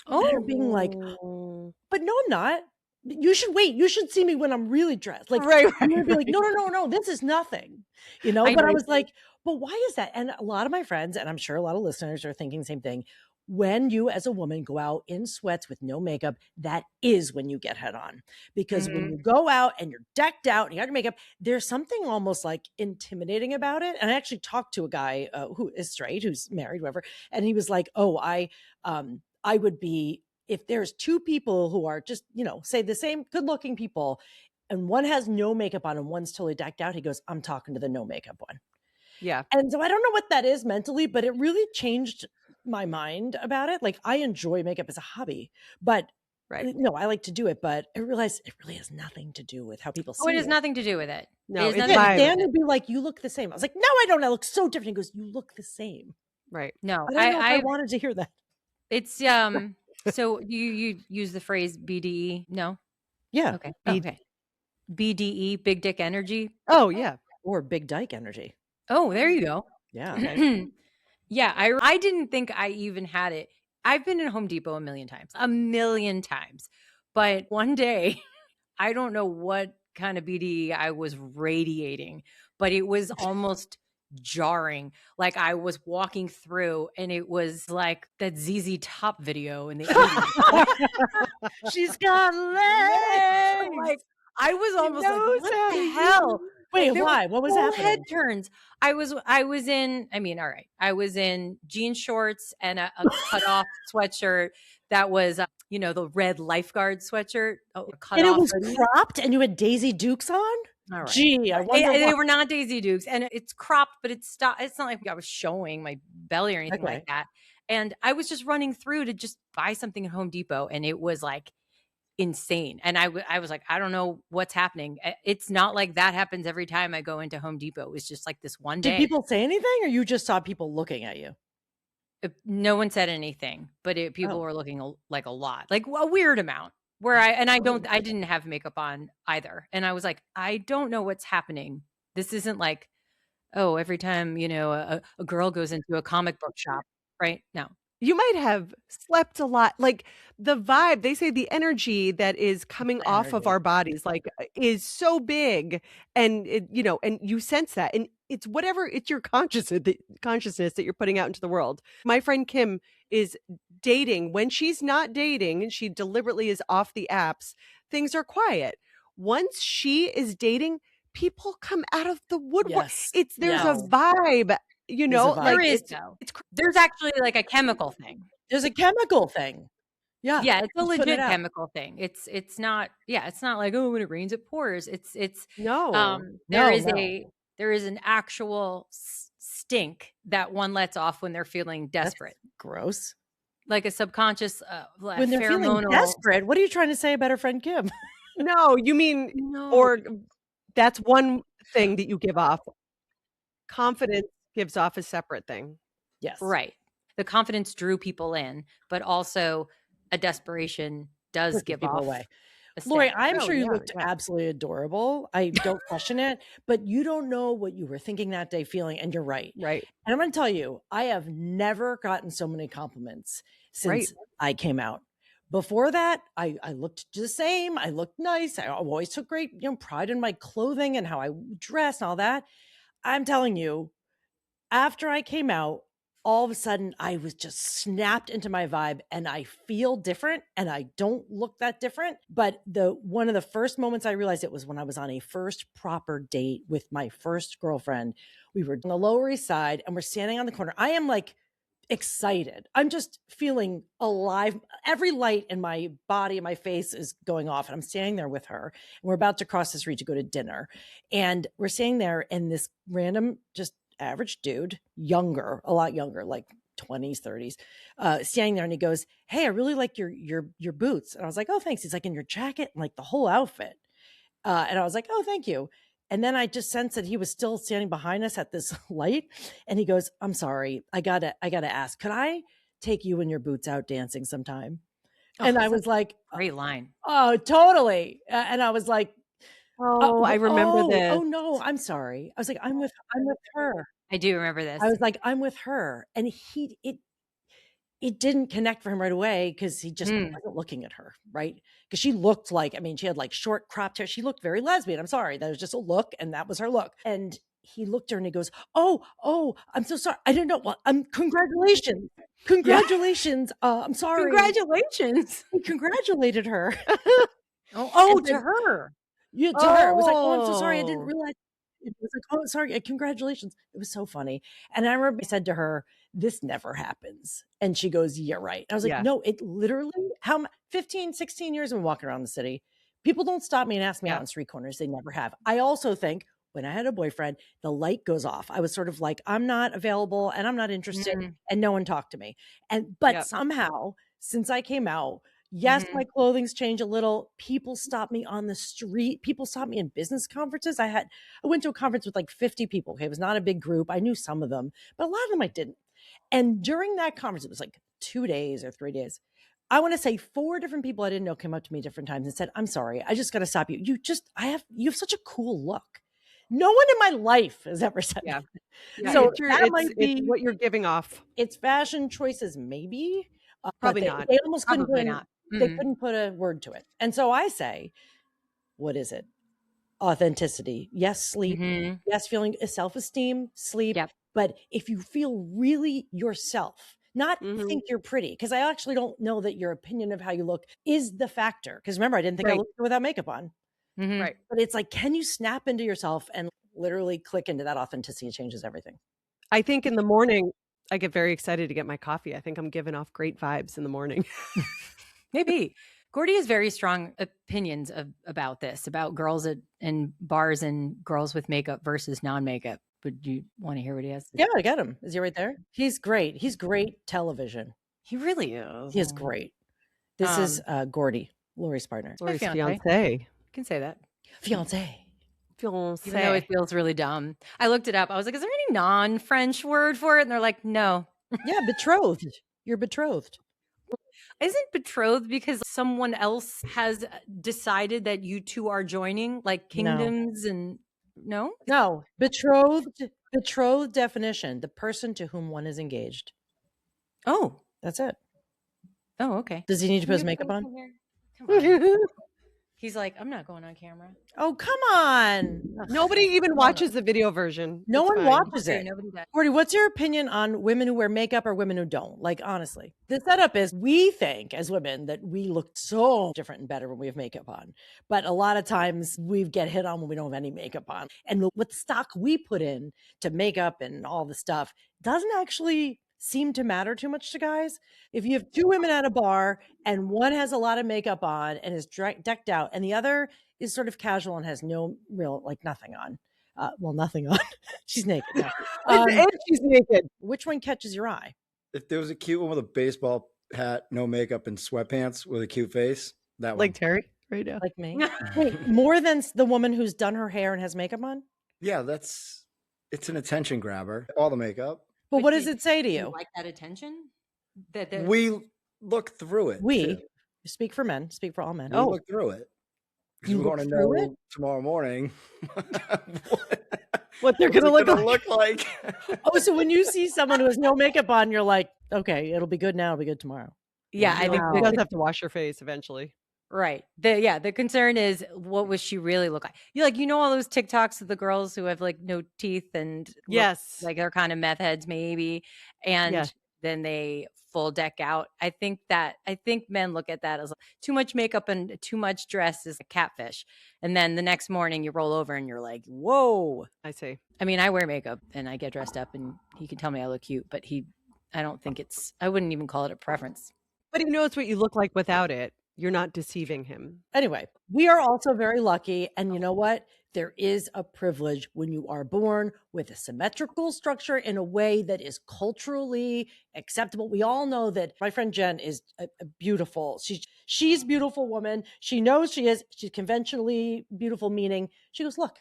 Speaker 3: And I'm being like,
Speaker 4: Oh.
Speaker 3: but no, I'm not. You should wait. You should see me when I'm really dressed. Like,
Speaker 4: Right,
Speaker 3: I'm gonna be
Speaker 4: right,
Speaker 3: like, no, this is nothing. You know,
Speaker 1: I
Speaker 3: but I
Speaker 1: know.
Speaker 3: was like, but why is that? And a lot of my friends, and I'm sure a lot of listeners are thinking the same thing. When you as a woman go out in sweats with no makeup, that is when you get head on. Because when you go out and you're decked out and you got your makeup, there's something almost like intimidating about it. And I actually talked to a guy who is straight, who's married, whatever, and he was like, oh, I would be, if there's two people who are just, say the same good looking people and one has no makeup on and one's totally decked out, he goes, I'm talking to the no makeup one.
Speaker 4: Yeah.
Speaker 3: And so I don't know what that is mentally, but it really changed my mind about it. Like, I enjoy makeup as a hobby, but
Speaker 4: Right.
Speaker 3: no, I like to do it, but I realized it really has nothing to do with how people see
Speaker 1: Oh, it has nothing to do with it.
Speaker 4: No,
Speaker 1: It has
Speaker 4: it's
Speaker 1: nothing to
Speaker 3: Yeah,
Speaker 1: do with
Speaker 3: Dan
Speaker 1: it.
Speaker 3: would be like, you look the same. I was like, no, I don't. I look so different. He goes, you look the same.
Speaker 4: Right.
Speaker 1: No,
Speaker 3: I don't know if I wanted to hear that.
Speaker 1: it's so you use the phrase BDE? No?
Speaker 3: Yeah.
Speaker 1: Okay.
Speaker 4: B-
Speaker 1: Okay. BDE, big dick energy.
Speaker 4: Oh, yeah.
Speaker 3: Or big dyke energy.
Speaker 1: Oh, there you go.
Speaker 3: Yeah.
Speaker 1: Yeah, I didn't think I even had it. I've been in Home Depot a million times. But one day, I don't know what kind of BDE I was radiating, but it was almost jarring. Like I was walking through and it was like that ZZ Top video in the 80s.
Speaker 3: She's got legs.
Speaker 1: Like I was almost like,
Speaker 4: knows
Speaker 1: what
Speaker 4: how
Speaker 1: the
Speaker 4: to
Speaker 1: hell?
Speaker 3: Wait,
Speaker 1: There
Speaker 3: why? What was
Speaker 1: full
Speaker 3: happening?
Speaker 1: head turns. I was in, all right. I was in jean shorts and a cut off sweatshirt that was, the red lifeguard sweatshirt. Cut
Speaker 3: And it
Speaker 1: off
Speaker 3: was
Speaker 1: hoodie.
Speaker 3: cropped and you had Daisy Dukes on?
Speaker 1: All right.
Speaker 3: Gee, I wonder
Speaker 1: They
Speaker 3: why.
Speaker 1: were not Daisy Dukes, and it's cropped, but it's not like I was showing my belly or anything
Speaker 3: Okay.
Speaker 1: like that. And I was just running through to just buy something at Home Depot, and it was like insane. And I was like, I don't know what's happening. It's not like that happens every time I go into Home Depot. It was just like this one
Speaker 3: Did
Speaker 1: day.
Speaker 3: people say anything or you just saw people looking at you?
Speaker 1: No one said anything, but people
Speaker 3: Oh.
Speaker 1: were looking like a lot, like a weird amount. Where I didn't have makeup on either, and I was like, I don't know what's happening. This isn't like, oh, every time a girl goes into a comic book shop, right? No,
Speaker 4: You might have slept a lot. Like the vibe, they say the energy that is coming off of
Speaker 3: Energy.
Speaker 4: our bodies, like is so big, and and you sense that, and it's your consciousness that you're putting out into the world. My friend Kim is dating. When she's not dating and she deliberately is off the apps, things are quiet. Once she is dating, people come out of the woodwork.
Speaker 3: Yes.
Speaker 4: There's
Speaker 3: Yes.
Speaker 4: a vibe,
Speaker 3: a vibe.
Speaker 1: there
Speaker 4: like
Speaker 1: is though. There's actually like a chemical thing.
Speaker 3: There's a chemical thing. Yeah.
Speaker 1: Yeah, it's a
Speaker 3: Let's put it
Speaker 1: legit
Speaker 3: out.
Speaker 1: chemical thing. It's not. Yeah, it's not like, oh, when it rains it pours. It's
Speaker 4: no.
Speaker 1: there is
Speaker 3: No.
Speaker 1: there is an actual stink that one lets off when they're feeling
Speaker 3: That's
Speaker 1: desperate,
Speaker 3: gross.
Speaker 1: like a subconscious
Speaker 3: When they're feeling
Speaker 1: pheromonal.
Speaker 3: desperate, what are you trying to say about our friend Kim?
Speaker 4: No, you mean,
Speaker 1: No.
Speaker 4: or that's one thing that you give off. Confidence gives off a separate thing.
Speaker 3: Yes.
Speaker 1: Right. The confidence drew people in, but also a desperation does
Speaker 3: Pushes
Speaker 1: give
Speaker 3: people
Speaker 1: off
Speaker 3: away.
Speaker 1: a
Speaker 3: Lori,
Speaker 1: stank.
Speaker 3: I'm
Speaker 4: Oh,
Speaker 3: sure you
Speaker 4: yeah,
Speaker 3: looked
Speaker 4: yeah.
Speaker 3: absolutely adorable. I don't question it, but you don't know what you were thinking that day, feeling, and you're right.
Speaker 4: Right.
Speaker 3: And I'm going to tell you, I have never gotten so many compliments since
Speaker 4: Right.
Speaker 3: I came out. Before that, I looked the same. I looked nice. I always took great pride in my clothing and how I dressed and all that. I'm telling you, after I came out, all of a sudden I was just snapped into my vibe, and I feel different, and I don't look that different. But one of the first moments I realized it was when I was on a first proper date with my first girlfriend. We were on the Lower East Side, and we're standing on the corner. I am like excited. I'm just feeling alive. Every light in my body and my face is going off, and I'm standing there with her, and we're about to cross the street to go to dinner. And we're standing there, and this random, just average dude, younger, a lot younger, like 20s, 30s, standing there, and he goes, "Hey, I really like your boots." And I was like, "Oh, thanks." He's like, "In your jacket and like the whole outfit." And I was like, "Oh, thank you." And then I just sensed that he was still standing behind us at this light. And he goes, "I'm sorry. I gotta ask, could I take you and your boots out dancing sometime?" And I was like,
Speaker 1: great line.
Speaker 3: "Oh, totally." And I was like,
Speaker 4: Oh, I remember this.
Speaker 3: "Oh no, I'm sorry." I was like, I'm with her.
Speaker 1: I do remember this.
Speaker 3: I was like, "I'm with her." And it didn't connect for him right away because he just wasn't looking at her, right? Because she looked like, I mean, she had like short cropped hair. She looked very lesbian. I'm sorry. That was just a look, and that was her look. And he looked at her and he goes, Oh, I'm so sorry. I didn't know. Well, congratulations. Congratulations. I'm sorry.
Speaker 1: Congratulations.
Speaker 3: He congratulated her.
Speaker 1: To her.
Speaker 3: Yeah, to her. It was like, "Oh, I'm so sorry. I didn't realize." It was like, "Oh, sorry. Congratulations." It was so funny. And I remember I said to her, "This never happens." And she goes, "You're right." I was like, "No, it literally, 15, 16 years I've been walking around the city. People don't stop me and ask me out on street corners. They never have." I also think when I had a boyfriend, the light goes off. I was sort of like, I'm not available and I'm not interested, and no one talked to me. But somehow, since I came out, yes, my clothing's changed a little. People stop me on the street. People stop me in business conferences. I went to a conference with like 50 people. Okay, it was not a big group. I knew some of them, but a lot of them I didn't. And during that conference, it was like 2 days or 3 days. I want to say 4 different people I didn't know came up to me different times and said, "I'm sorry, I just got to stop you. You have such a cool look." No one in my life has ever said that.
Speaker 4: So that might be what you're giving off.
Speaker 3: It's fashion choices, maybe.
Speaker 4: Probably not.
Speaker 3: They almost couldn't
Speaker 1: Probably not.
Speaker 3: They couldn't put a word to it. And so I say, what is it? Authenticity. Yes, sleep. Yes, feeling self-esteem, sleep.
Speaker 1: Yep.
Speaker 3: But if you feel really yourself, not think you're pretty, because I actually don't know that your opinion of how you look is the factor. Because remember, I didn't think I looked good without makeup on.
Speaker 4: Right.
Speaker 3: But it's like, can you snap into yourself and literally click into that authenticity? It changes everything.
Speaker 4: I think in the morning, I get very excited to get my coffee. I think I'm giving off great vibes in the morning.
Speaker 1: Maybe. Gordy has very strong opinions about this, about girls in bars and girls with makeup versus non-makeup. Would you want to hear what he has to say?
Speaker 3: Yeah, I got him. Is he right there? He's great. He's great television.
Speaker 1: He really is.
Speaker 3: He is great. This is Gordy, Lori's partner.
Speaker 4: Lori's
Speaker 1: fiance.
Speaker 4: fiance.
Speaker 1: Can say that.
Speaker 3: Fiance.
Speaker 1: Even though it feels really dumb. I looked it up. I was like, is there any non-French word for it? And they're like, no.
Speaker 3: Yeah, betrothed. You're betrothed.
Speaker 1: Isn't betrothed because someone else has decided that you two are joining, like kingdoms and no?
Speaker 3: No. Betrothed definition, the person to whom one is engaged.
Speaker 1: Oh.
Speaker 3: That's it.
Speaker 1: Oh, okay.
Speaker 3: Does he need to put his makeup on?
Speaker 1: Come on. He's like, I'm not going on camera.
Speaker 3: Oh, come on.
Speaker 4: Nobody even watches the video version.
Speaker 3: No one watches
Speaker 1: Okay,
Speaker 3: it.
Speaker 1: nobody does.
Speaker 3: Gordy, what's your opinion on women who wear makeup or women who don't? Like, honestly, the setup is we think as women that we look so different and better when we have makeup on. But a lot of times we get hit on when we don't have any makeup on. And what stock we put in to makeup and all the stuff doesn't actually seem to matter too much to guys. If you have 2 women at a bar and one has a lot of makeup on and is decked out and the other is sort of casual and has no real, like nothing on. Nothing on. She's naked. No.
Speaker 4: And she's naked.
Speaker 3: Which one catches your eye?
Speaker 5: If there was a cute one with a baseball hat, no makeup, and sweatpants with a cute face, that one.
Speaker 4: Like Terri right now.
Speaker 3: Like me? Wait, more than the woman who's done her hair and has makeup on?
Speaker 5: Yeah, it's an attention grabber. All the makeup.
Speaker 3: But what does it say to
Speaker 1: Do
Speaker 3: you?
Speaker 1: like that attention?
Speaker 5: We look through it.
Speaker 3: We.
Speaker 5: too.
Speaker 3: You speak for men. Speak for all men.
Speaker 5: We look through it. Because
Speaker 3: You
Speaker 5: we
Speaker 3: look
Speaker 5: want to
Speaker 3: through
Speaker 5: know
Speaker 3: it?
Speaker 5: tomorrow morning
Speaker 4: What they're
Speaker 5: what's
Speaker 4: going to
Speaker 5: it
Speaker 4: look like.
Speaker 5: look like.
Speaker 3: Oh, so when you see someone who has no makeup on, you're like, okay, it'll be good now, it'll be good tomorrow.
Speaker 1: Yeah, I think
Speaker 4: You guys have to wash your face eventually.
Speaker 1: Right. The concern is, what was she really look like? You know all those TikToks of the girls who have like no teeth and look
Speaker 4: Yes.
Speaker 1: like they're kind of meth heads maybe, and
Speaker 4: Yes.
Speaker 1: then they full deck out. I think men look at that as too much makeup and too much dress is a catfish. And then the next morning you roll over and you're like, whoa.
Speaker 4: I see.
Speaker 1: I mean, I wear makeup and I get dressed up and he can tell me I look cute, but I wouldn't even call it a preference.
Speaker 4: But he knows what you look like without it. You're not deceiving him.
Speaker 3: Anyway, we are also very lucky. And you know what? There is a privilege when you are born with a symmetrical structure in a way that is culturally acceptable. We all know that my friend Jen is a beautiful, she's a beautiful woman. She knows she's conventionally beautiful, meaning she goes, look,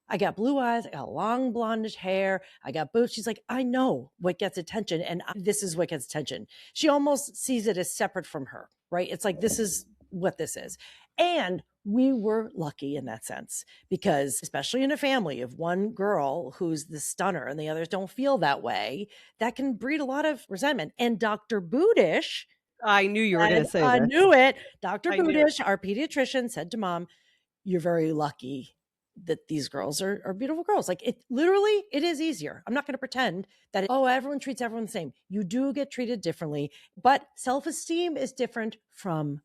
Speaker 3: I got blue eyes, I got long blondish hair, I got boobs. She's like, I know what gets attention, and this is what gets attention. She almost sees it as separate from her, right? It's like, this is what this is. And we were lucky in that sense, because especially in a family of one girl who's the stunner and the others don't feel that way, that can breed a lot of resentment. And Dr. Budish,
Speaker 4: I knew you were going to say that.
Speaker 3: I knew it. Dr. Budish, our pediatrician, said to Mom, you're very lucky that these girls are beautiful girls. Like, it literally, it is easier. I'm not going to pretend that, everyone treats everyone the same. You do get treated differently, but self-esteem is different from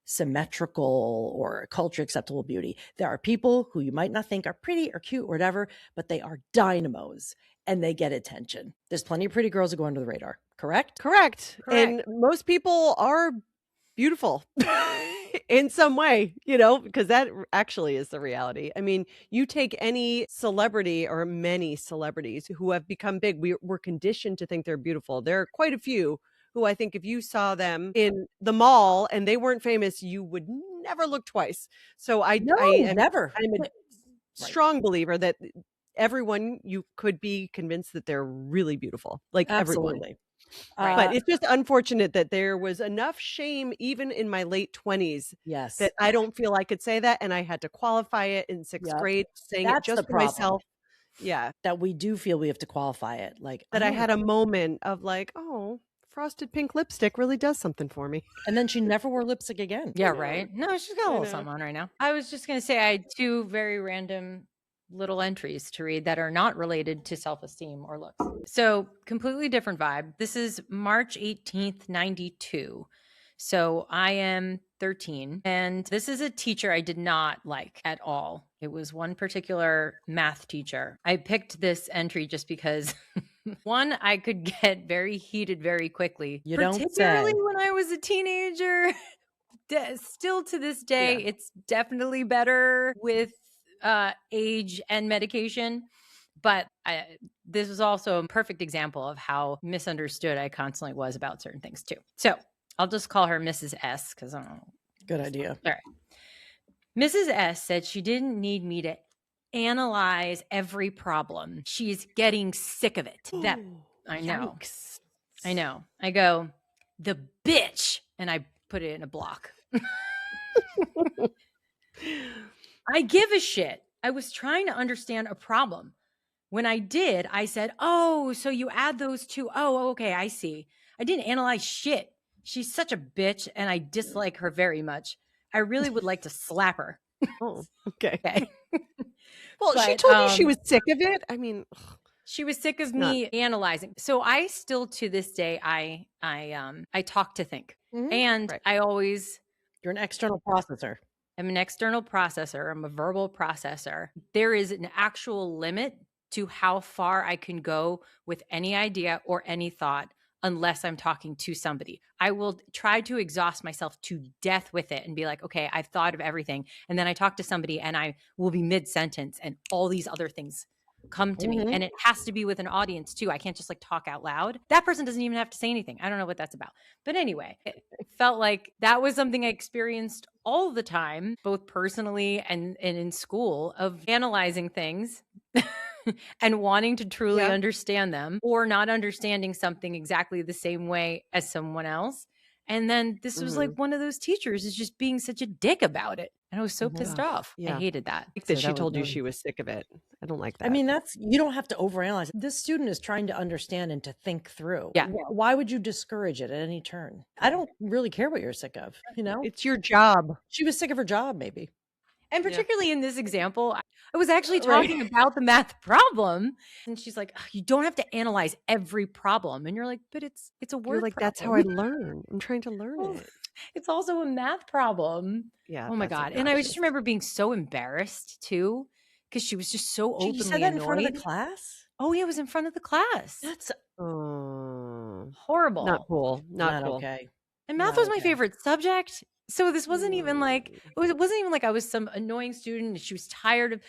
Speaker 3: symmetrical or culture acceptable beauty. There are people who you might not think are pretty or cute or whatever, but they are dynamos and they get attention. There's plenty of pretty girls that go under the radar. Correct?
Speaker 4: Correct. And most people are beautiful in some way, because that actually is the reality. I mean, you take any celebrity or many celebrities who have become big, we're conditioned to think they're beautiful. There are quite a few who I think if you saw them in the mall and they weren't famous, you would never look twice. So
Speaker 3: never.
Speaker 4: I'm a strong believer that everyone, you could be convinced that they're really beautiful. Like,
Speaker 3: absolutely.
Speaker 4: Everyone. But it's just unfortunate that there was enough shame even in my late 20s that I don't feel I could say that, and I had to qualify it in sixth grade, saying it just for myself. Yeah,
Speaker 3: that we do feel we have to qualify it, like
Speaker 4: that I had a moment of like, oh, frosted pink lipstick really does something for me.
Speaker 3: And then she never wore lipstick again.
Speaker 1: Yeah, right. No, she's got a little something on right now. I was just gonna say I had two very random little entries to read that are not related to self-esteem or looks. So completely different vibe. This is March 18th, 92. So I am 13. And this is a teacher I did not like at all. It was one particular math teacher. I picked this entry just because one, I could get very heated very quickly. Particularly when I was a teenager. Still to this day, it's definitely better with age and medication, but this was also a perfect example of how misunderstood I constantly was about certain things too. So I'll just call her Mrs. S because I don't know.
Speaker 3: Good idea.
Speaker 1: All right. Mrs. S said she didn't need me to analyze every problem. She's getting sick of it. That I know.
Speaker 4: Yikes.
Speaker 1: I know. I go, the bitch, and I put it in a block. I give a shit. I was trying to understand a problem. When I did, I said, oh, so you add those two. Oh, okay, I see. I didn't analyze shit. She's such a bitch, and I dislike her very much. I really would like to slap her.
Speaker 4: Oh, okay.
Speaker 1: Well,
Speaker 4: she told you she was sick of it? I mean,
Speaker 1: she was sick of me analyzing. So I still, to this day, I talk to think. Mm-hmm. And I always...
Speaker 3: You're an external processor.
Speaker 1: I'm an external processor. I'm a verbal processor. There is an actual limit to how far I can go with any idea or any thought unless I'm talking to somebody. I will try to exhaust myself to death with it and be like, okay, I've thought of everything. And then I talk to somebody and I will be mid-sentence and all these other things come to me. And it has to be with an audience too. I can't just like talk out loud. That person doesn't even have to say anything. I don't know what that's about. But anyway, it felt like that was something I experienced all the time, both personally and in school, of analyzing things and wanting to truly understand them or not understanding something exactly the same way as someone else. And then this was like one of those teachers is just being such a dick about it. And I was so pissed off. I hated that.
Speaker 4: That she told you she was sick of it. I don't like that.
Speaker 3: I mean, you don't have to overanalyze. This student is trying to understand and to think through.
Speaker 1: Yeah.
Speaker 3: Why would you discourage it at any turn? I don't really care what you're sick of, you know?
Speaker 4: It's your job.
Speaker 3: She was sick of her job, maybe.
Speaker 1: And particularly in this example, I was actually
Speaker 3: Right.
Speaker 1: talking about the math problem. And she's like, you don't have to analyze every problem. And you're like, but it's a word
Speaker 4: You're like,
Speaker 1: problem.
Speaker 4: that's how I learn. I'm trying to learn
Speaker 1: Well,
Speaker 4: it.
Speaker 1: It's also a math problem.
Speaker 4: Yeah.
Speaker 1: Oh my God. And I just remember being so embarrassed too, because she was just so openly
Speaker 3: You said that in front of the
Speaker 1: annoyed.
Speaker 3: class?
Speaker 1: Oh, yeah, it was in front of the class.
Speaker 3: That's
Speaker 1: horrible.
Speaker 4: Not cool. Not cool.
Speaker 3: okay.
Speaker 1: And math was my favorite subject. So this wasn't even like, it wasn't even like I was some annoying student and she was tired of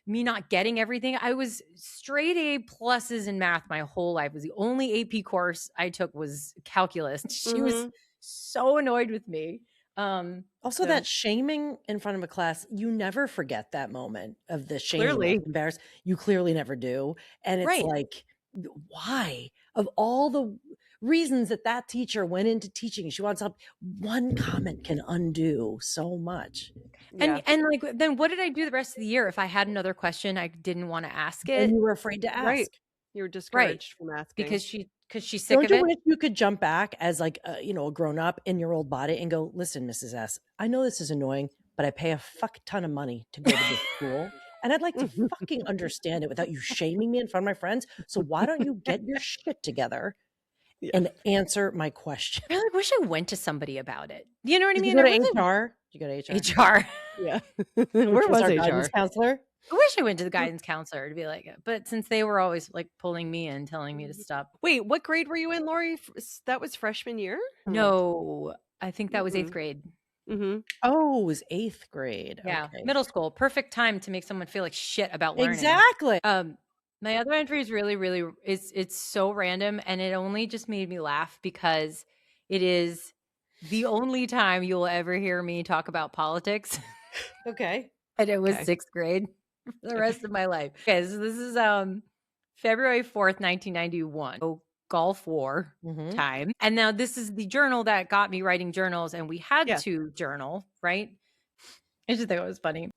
Speaker 1: me not getting everything. I was straight A pluses in math my whole life. It was the only AP course I took was calculus. She was so annoyed with me.
Speaker 3: Also, that shaming in front of a class, you never forget that moment of the shame, embarrassed. You clearly never do. And it's like, why? Of all the reasons that teacher went into teaching, she wants help. One comment can undo so much.
Speaker 1: And like, then what did I do the rest of the year? If I had another question, I didn't want to ask it.
Speaker 3: And you were afraid to ask.
Speaker 4: Right. You were discouraged from asking.
Speaker 1: Because she's sick
Speaker 3: Don't
Speaker 1: of
Speaker 3: you
Speaker 1: it.
Speaker 3: wish you could jump back as like a grown up in your old body and go, listen, Mrs. S, I know this is annoying, but I pay a fuck ton of money to go to this school. And I'd like to fucking understand it without you shaming me in front of my friends. So why don't you get your shit together and answer my question?
Speaker 1: I like wish I went to somebody about it. You know what I mean?
Speaker 3: You go to HR? You go to HR?
Speaker 1: HR.
Speaker 4: Yeah. Where was
Speaker 3: our
Speaker 4: HR?
Speaker 3: guidance counselor?
Speaker 1: I wish I went to the guidance counselor to be like, but since they were always like pulling me in, telling me to stop.
Speaker 4: Wait, what grade were you in, Lori? That was freshman year?
Speaker 1: No, I think that was 8th grade.
Speaker 3: Oh, it was 8th grade.
Speaker 1: Yeah,
Speaker 3: okay.
Speaker 1: middle school. Perfect time to make someone feel like shit about learning.
Speaker 3: Exactly.
Speaker 1: My other entry is really, it's so random, and it only just made me laugh because it is the only time you'll ever hear me talk about politics.
Speaker 3: Okay.
Speaker 1: And it was 6th grade for the rest of my life. Okay, so this is February 4th, 1991. Oh, Gulf War time. And now this is the journal that got me writing journals, and we had to journal, right? I just think it was funny.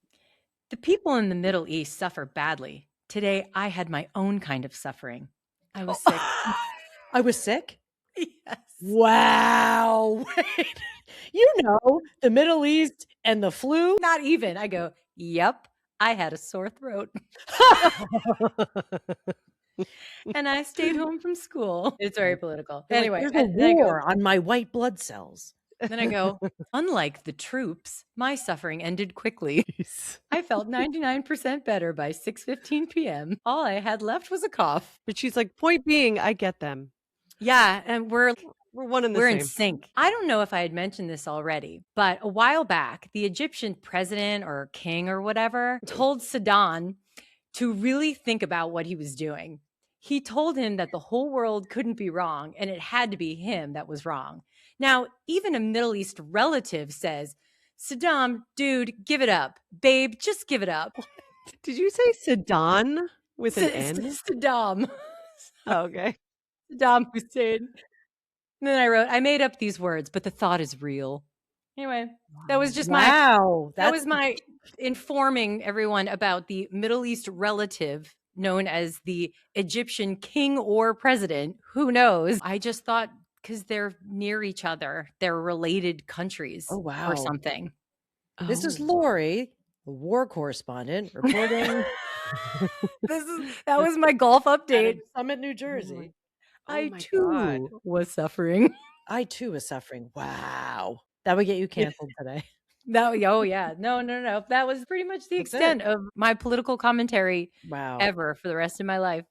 Speaker 1: The people in the Middle East suffer badly. Today, I had my own kind of suffering. I was sick.
Speaker 3: I was sick?
Speaker 1: Yes.
Speaker 3: Wow. Wait. The Middle East and the flu?
Speaker 1: Not even. I go, yep, I had a sore throat. And I stayed home from school. It's very political. Anyway,
Speaker 3: there's a war on my white blood cells.
Speaker 1: Then I go, unlike the troops, my suffering ended quickly. I felt 99% better by 6:15 p.m. All I had left was a cough.
Speaker 4: But she's like, point being, I get them.
Speaker 1: Yeah, and we're
Speaker 4: one in the
Speaker 1: we're
Speaker 4: same.
Speaker 1: in sync. I don't know if I had mentioned this already, but a while back, the Egyptian president or king or whatever told Saddam to really think about what he was doing. He told him that the whole world couldn't be wrong and it had to be him that was wrong. Now, even a Middle East relative says, Saddam, dude, give it up. Babe, just give it up.
Speaker 4: Did you say Saddam with an N?
Speaker 1: Saddam.
Speaker 4: Oh, okay.
Speaker 1: Saddam Hussein. And then I wrote, I made up these words, but the thought is real. Anyway, that was just that was my informing everyone about the Middle East relative known as the Egyptian king or president. Who knows? I just thought because they're near each other, they're related countries or something.
Speaker 3: This is Lori, the war correspondent, reporting.
Speaker 1: That was my golf update.
Speaker 3: Summit, New Jersey.
Speaker 1: I too was suffering.
Speaker 3: I too was suffering. Wow. That would get you canceled today.
Speaker 1: No, that was pretty much the extent of my political commentary ever for the rest of my life.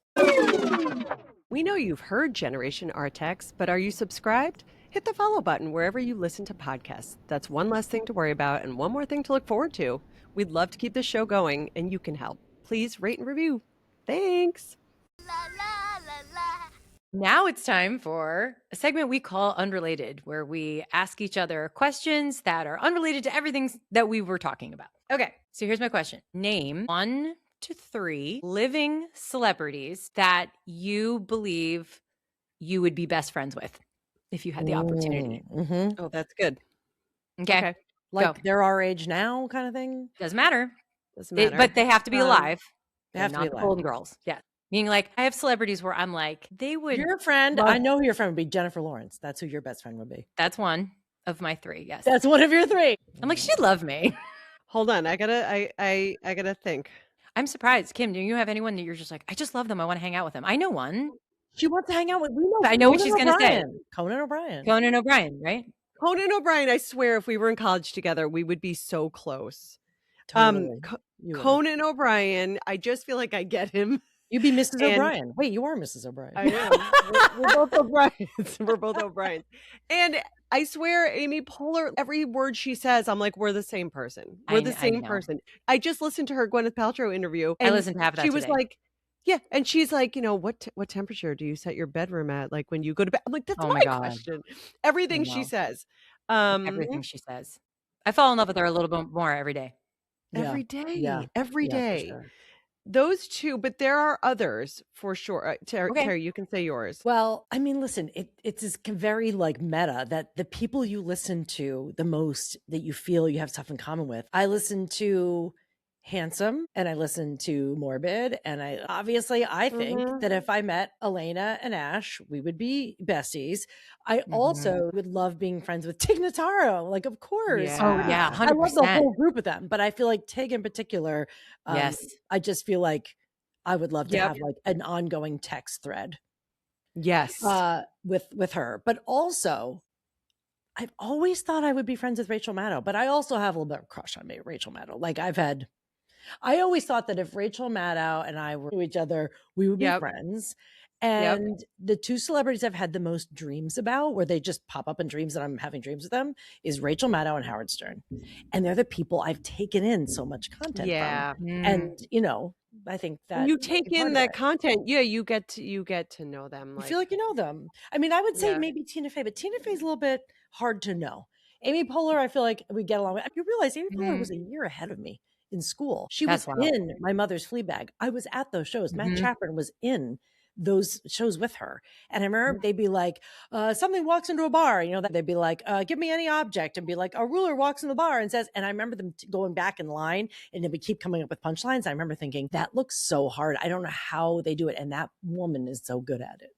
Speaker 4: We know you've heard Generation Artax, but are you subscribed? Hit the follow button wherever you listen to podcasts. That's one less thing to worry about and one more thing to look forward to. We'd love to keep this show going, and you can help. Please rate and review. Thanks.
Speaker 1: Now it's time for a segment we call Unrelated, where we ask each other questions that are unrelated to everything that we were talking about. Okay, so here's my question. Name 1 to 3 living celebrities that you believe you would be best friends with if you had the opportunity.
Speaker 4: Oh, that's good.
Speaker 1: Okay.
Speaker 3: Like they're our age now kind of thing?
Speaker 1: Doesn't matter.
Speaker 4: Doesn't matter.
Speaker 1: But they have to be alive.
Speaker 3: They have to be
Speaker 1: not the
Speaker 3: alive.
Speaker 1: Golden Girls. Yeah. Meaning like I have celebrities where I'm like, they would.
Speaker 3: Your friend,
Speaker 1: love-
Speaker 3: I know who your friend would be. Jennifer Lawrence. That's who your best friend would be.
Speaker 1: That's one of my 3. Yes.
Speaker 3: That's one of your 3.
Speaker 1: I'm like, she'd love me.
Speaker 4: Hold on, I gotta think.
Speaker 1: I'm surprised. Kim, do you have anyone that you're just like, I just love them. I want to hang out with them? I know one.
Speaker 3: She wants to hang out with.
Speaker 1: I know what she's going to say.
Speaker 3: Conan O'Brien.
Speaker 1: Conan O'Brien, right?
Speaker 4: Conan O'Brien, I swear, if we were in college together, we would be so close.
Speaker 3: Totally.
Speaker 4: Conan O'Brien, I just feel like I get him.
Speaker 3: You'd be Mrs. O'Brien. Wait, you are Mrs. O'Brien.
Speaker 4: I am. We're both O'Briens. We're both O'Briens. And I swear, Amy Poehler, every word she says, I'm like, we're the same person. We're the same person. I just listened to her Gwyneth Paltrow interview. And
Speaker 1: I listened to half of that
Speaker 4: she was
Speaker 1: today.
Speaker 4: like, yeah. And she's like, what temperature do you set your bedroom at? Like when you go to bed? I'm like, that's my question. Everything she says.
Speaker 1: Everything she says. I fall in love with her a little bit more every day.
Speaker 4: Every day.
Speaker 3: Yeah.
Speaker 4: Every
Speaker 3: Yeah, for
Speaker 4: day.
Speaker 3: sure.
Speaker 4: Those 2, but there are others for sure.
Speaker 1: Okay.
Speaker 4: Terry, you can say yours.
Speaker 3: Well, I mean, listen, it's this very like meta that the people you listen to the most that you feel you have stuff in common with. I listen to Handsome and I listen to Morbid, and I think that if I met Elena and Ash, we would be besties. I also would love being friends with Tig Notaro, like of course.
Speaker 4: Yeah.
Speaker 1: Oh yeah, 100%.
Speaker 3: I love the whole group of them, but I feel like Tig in particular.
Speaker 1: Yes.
Speaker 3: I just feel like I would love to have like an ongoing text thread.
Speaker 4: Yes.
Speaker 3: With her, but also I've always thought I would be friends with Rachel Maddow, but I also have a little bit of a crush on Rachel Maddow. Like I always thought that if Rachel Maddow and I were to each other, we would be friends. And the 2 celebrities I've had the most dreams about, where they just pop up in dreams and I'm having dreams with them, is Rachel Maddow and Howard Stern. And they're the people I've taken in so much content from. And, I think that
Speaker 4: when you take in that content, you get to know them.
Speaker 3: I feel like you know them. I mean, I would say maybe Tina Fey, but Tina Fey's a little bit hard to know. Amy Poehler, I feel like we get along with. You realize Amy Poehler was a year ahead of me in school. She was in My Mother's Fleabag. I was at those shows. Matt Chapman was in those shows with her. And I remember they'd be like, something walks into a bar, they'd be like, give me any object, and be like, a ruler walks in the bar and says, and I remember them going back in line and they would keep coming up with punchlines. I remember thinking, that looks so hard. I don't know how they do it. And that woman is so good at it.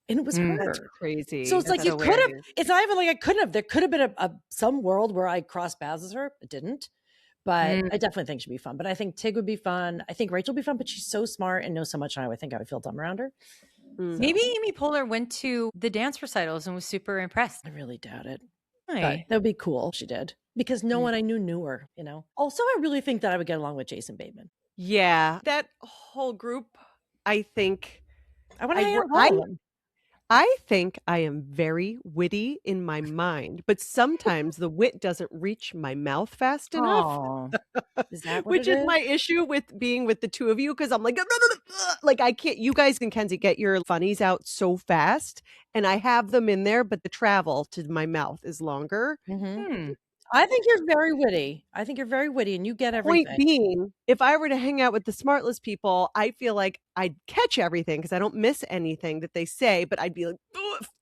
Speaker 3: And it was her.
Speaker 4: That's crazy.
Speaker 3: So it's like you could have, it's not even like I couldn't have. There could have been some world where I crossed paths with her. It didn't. But I definitely think she'd be fun. But I think Tig would be fun. I think Rachel would be fun, but she's so smart and knows so much. And I would think I would feel dumb around her.
Speaker 1: Maybe Amy Poehler went to the dance recitals and was super impressed.
Speaker 3: I really doubt it.
Speaker 1: Right.
Speaker 3: But that would be cool if she did. Because no one I knew her, Also, I really think that I would get along with Jason Bateman.
Speaker 4: Yeah. That whole group, I think.
Speaker 3: I want to hang out with all of them.
Speaker 4: I think I am very witty in my mind, but sometimes the wit doesn't reach my mouth fast enough.
Speaker 3: Is that what
Speaker 4: which is my issue with being with the 2 of you, because I'm like, like I can't. You guys and Kenzie get your funnies out so fast, and I have them in there, but the travel to my mouth is longer.
Speaker 3: I think you're very witty. And you get everything.
Speaker 4: Point being, if I were to hang out with the smartless people, I feel like I'd catch everything because I don't miss anything that they say, but I'd be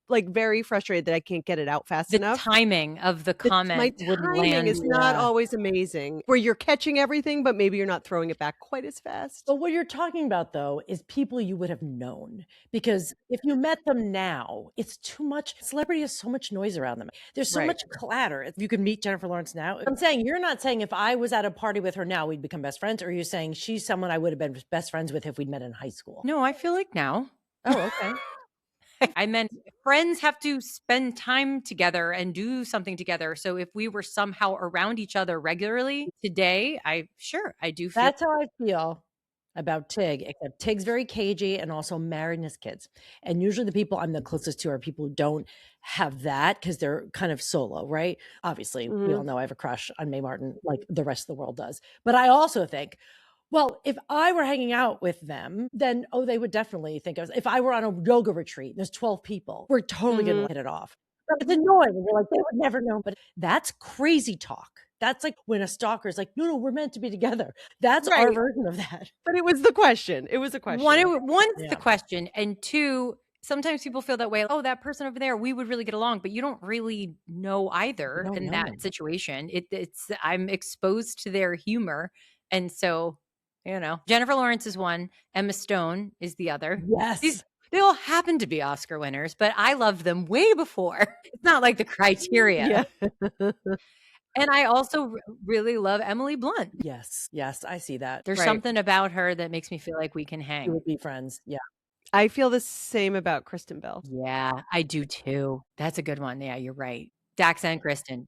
Speaker 4: like very frustrated that I can't get it out fast enough.
Speaker 1: The timing of the comment
Speaker 4: my
Speaker 1: would
Speaker 4: timing
Speaker 1: land.
Speaker 4: is not always amazing, where you're catching everything, but maybe you're not throwing it back quite as fast.
Speaker 3: But what you're talking about, though, is people you would have known. Because if you met them now, it's too much. Celebrity has so much noise around them. There's so much clatter. If you could meet Jennifer Lawrence now. I'm saying, you're not saying if I was at a party with her now, we'd become best friends. Or you're saying she's someone I would have been best friends with if we'd met in high school.
Speaker 1: No, I feel like now.
Speaker 3: Oh, okay.
Speaker 1: I meant friends have to spend time together and do something together. So if we were somehow around each other regularly today, I do feel
Speaker 3: That's how I feel about Tig, except Tig's very cagey and also married and has kids. And usually the people I'm the closest to are people who don't have that because they're kind of solo, right? Obviously, we all know I have a crush on Mae Martin like the rest of the world does. But I also think, well, if I were hanging out with them, then, they would definitely think if I were on a yoga retreat, there's 12 people, we're totally going to hit it off. But it's annoying. And you're like, they would never know. But that's crazy talk. That's like when a stalker is like, no, we're meant to be together. That's our version of that.
Speaker 4: But it was the question. It was a question.
Speaker 1: One's the question. And 2, sometimes people feel that way. Oh, that person over there, we would really get along, but you don't really know either in that situation. It's I'm exposed to their humor. And so Jennifer Lawrence is one. Emma Stone is the other.
Speaker 3: Yes.
Speaker 1: They all happen to be Oscar winners, but I loved them way before. It's not like the criteria.
Speaker 4: Yeah.
Speaker 1: And I also really love Emily Blunt.
Speaker 3: Yes. I see that.
Speaker 1: There's something about her that makes me feel like we can
Speaker 3: We
Speaker 1: hang.
Speaker 3: would be friends. Yeah.
Speaker 4: I feel the same about Kristen Bell.
Speaker 1: Yeah, I do too. That's a good one. Yeah, you're right. Dax and Kristen.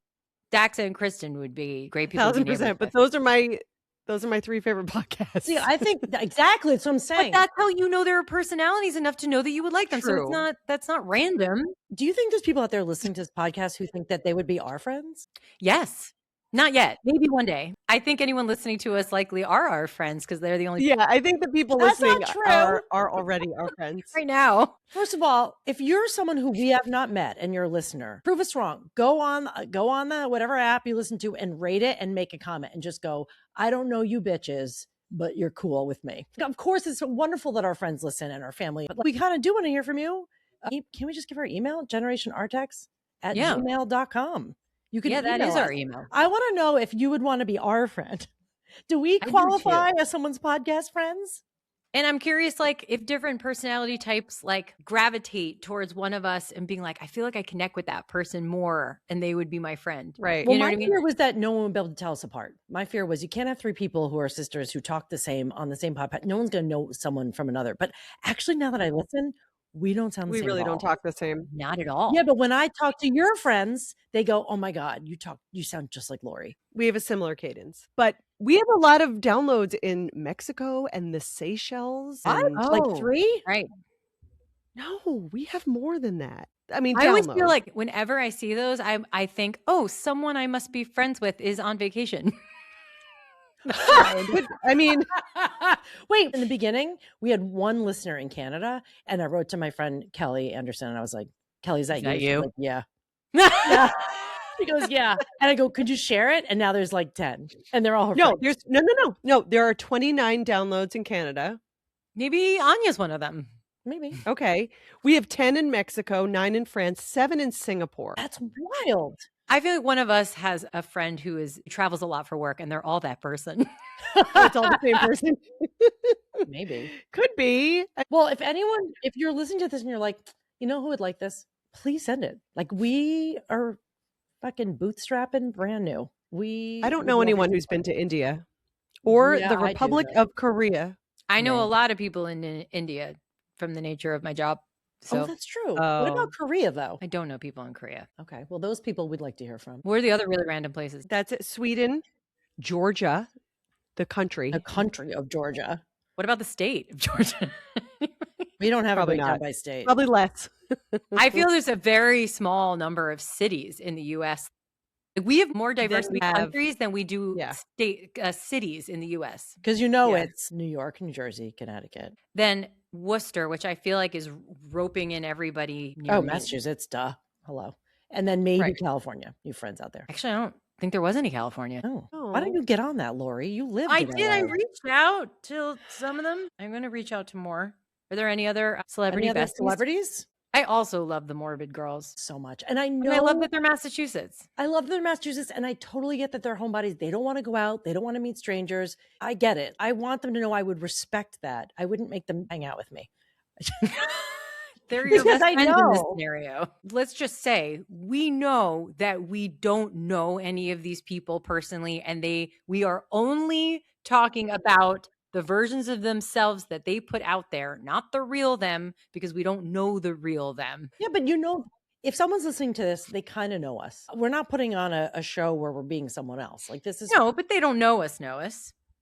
Speaker 1: Dax and Kristen would be great people.
Speaker 4: 1,000%. But those are my 3 favorite podcasts.
Speaker 3: See, I think exactly that's what I'm saying.
Speaker 1: But that's how you know there are personalities enough to know that you would like them.
Speaker 4: True.
Speaker 1: So that's not random.
Speaker 3: Do you think there's people out there listening to this podcast who think that they would be our friends?
Speaker 1: Yes. Not yet. Maybe one day. I think anyone listening to us likely are our friends because they're the only
Speaker 4: Yeah, I think the people
Speaker 3: That's
Speaker 4: listening
Speaker 3: not true.
Speaker 4: are already our friends.
Speaker 1: right now.
Speaker 3: First of all, if you're someone who we have not met and you're a listener, prove us wrong. Go on the whatever app you listen to and rate it and make a comment and just go, I don't know you bitches, but you're cool with me. Of course, it's wonderful that our friends listen and our family, but we kind of do want to hear from you. Can we just give our email? generationartax@gmail.com. You can
Speaker 1: that
Speaker 3: email
Speaker 1: is
Speaker 3: us.
Speaker 1: our email.
Speaker 3: I want to know if you would want to be our friend. Do we
Speaker 1: I do
Speaker 3: qualify
Speaker 1: too.
Speaker 3: as someone's podcast friends?
Speaker 1: And I'm curious, like, if different personality types like gravitate towards one of us and being like, I feel like I connect with that person more and they would be my friend.
Speaker 4: Right.
Speaker 3: Well,
Speaker 1: You know
Speaker 3: my
Speaker 1: what I mean?
Speaker 3: fear was that no one would be able to tell us apart. My fear was you can't have 3 people who are sisters who talk the same on the same podcast. No one's going to know someone from another. But actually, now that I listen, we don't sound the
Speaker 4: We
Speaker 3: same.
Speaker 4: really
Speaker 3: at
Speaker 4: don't
Speaker 3: all.
Speaker 4: talk the same.
Speaker 1: Not at all.
Speaker 3: Yeah, but when I talk to your friends, they go, "Oh my God, you sound just like Lori."
Speaker 4: We have a similar cadence. But we have a lot of downloads in Mexico and the Seychelles. And
Speaker 3: Like 3?
Speaker 1: Right.
Speaker 4: no, we have more than that. I mean,
Speaker 1: I always feel
Speaker 4: downloads.
Speaker 1: like whenever I see those, I think, oh, someone I must be friends with is on vacation.
Speaker 4: But, I mean,
Speaker 3: Wait, in the beginning, we had one listener in Canada, and I wrote to my friend Kelly Anderson, and I was like, "Kelly, is that you?" She's
Speaker 1: you?
Speaker 3: like, yeah. Yeah. She goes, "Yeah," and I go, "Could you share it?" And now there's like 10, and they're all her
Speaker 4: no,
Speaker 3: friends.
Speaker 4: there's no. There are 29 downloads in Canada.
Speaker 1: Maybe Anya's one of them.
Speaker 3: Maybe
Speaker 4: Okay. We have 10 in Mexico, 9 in France, 7 in Singapore.
Speaker 3: that's wild.
Speaker 1: I feel like one of us has a friend who travels a lot for work and they're all that person.
Speaker 4: It's all the same person.
Speaker 3: Maybe.
Speaker 4: Could be.
Speaker 3: Well, if you're listening to this and you're like, you know who would like this, please send it. Like, we are fucking bootstrapping brand new.
Speaker 4: I don't know anyone who's been to India or
Speaker 3: Yeah,
Speaker 4: the
Speaker 3: I do,
Speaker 4: Republic
Speaker 3: though.
Speaker 4: of Korea.
Speaker 1: I know
Speaker 3: No.
Speaker 1: a lot of people in India from the nature of my job. So
Speaker 3: Oh, that's true. What
Speaker 4: Oh.
Speaker 3: about Korea, though?
Speaker 1: I don't know people in Korea.
Speaker 3: Okay, well, those people we'd like to hear from.
Speaker 1: Where are the other really random places?
Speaker 4: That's it. Sweden, Georgia, the country.
Speaker 3: The country of Georgia.
Speaker 1: What about the state of Georgia?
Speaker 3: We don't have
Speaker 4: Probably
Speaker 3: a breakdown
Speaker 4: not.
Speaker 3: by state.
Speaker 4: Probably less.
Speaker 1: I feel there's a very small number of cities in the U.S. We have more diverse
Speaker 4: we have-
Speaker 1: countries than we do
Speaker 4: Yeah.
Speaker 1: cities in the U.S.
Speaker 3: Because you know
Speaker 4: Yeah.
Speaker 3: it's New York, New Jersey, Connecticut.
Speaker 1: Then Worcester, which I feel like is roping in everybody. Near
Speaker 3: Oh,
Speaker 1: me.
Speaker 3: Massachusetts, duh. Hello. And then maybe
Speaker 4: Right.
Speaker 3: California. You friends out there.
Speaker 1: Actually, I don't think there was any California.
Speaker 3: Oh. Why don't
Speaker 4: Oh.
Speaker 3: you get on that, Lori? You live
Speaker 1: I
Speaker 3: in
Speaker 1: did. I
Speaker 3: LA.
Speaker 1: reached out to some of them. I'm going to reach out to more. Are there any other celebrity
Speaker 3: Any other
Speaker 1: besties?
Speaker 3: celebrities?
Speaker 1: I also love the morbid girls.
Speaker 3: So much. And I know
Speaker 1: And I love that they're Massachusetts.
Speaker 3: I love their Massachusetts, and I totally get that they're homebodies. They don't want to go out. They don't want to meet strangers. I get it. I want them to know I would respect that. I wouldn't make them hang out with me.
Speaker 1: They're your
Speaker 3: Because
Speaker 1: best
Speaker 3: I
Speaker 1: friends in this
Speaker 3: know.
Speaker 1: scenario. Let's just say we know that we don't know any of these people personally, and we are only talking about the versions of themselves that they put out there, not the real them, because we don't know the real them.
Speaker 3: Yeah, but you know, if someone's listening to this, they kind of know us. We're not putting on a show where we're being someone else. Like, this is
Speaker 1: No, but they don't know us,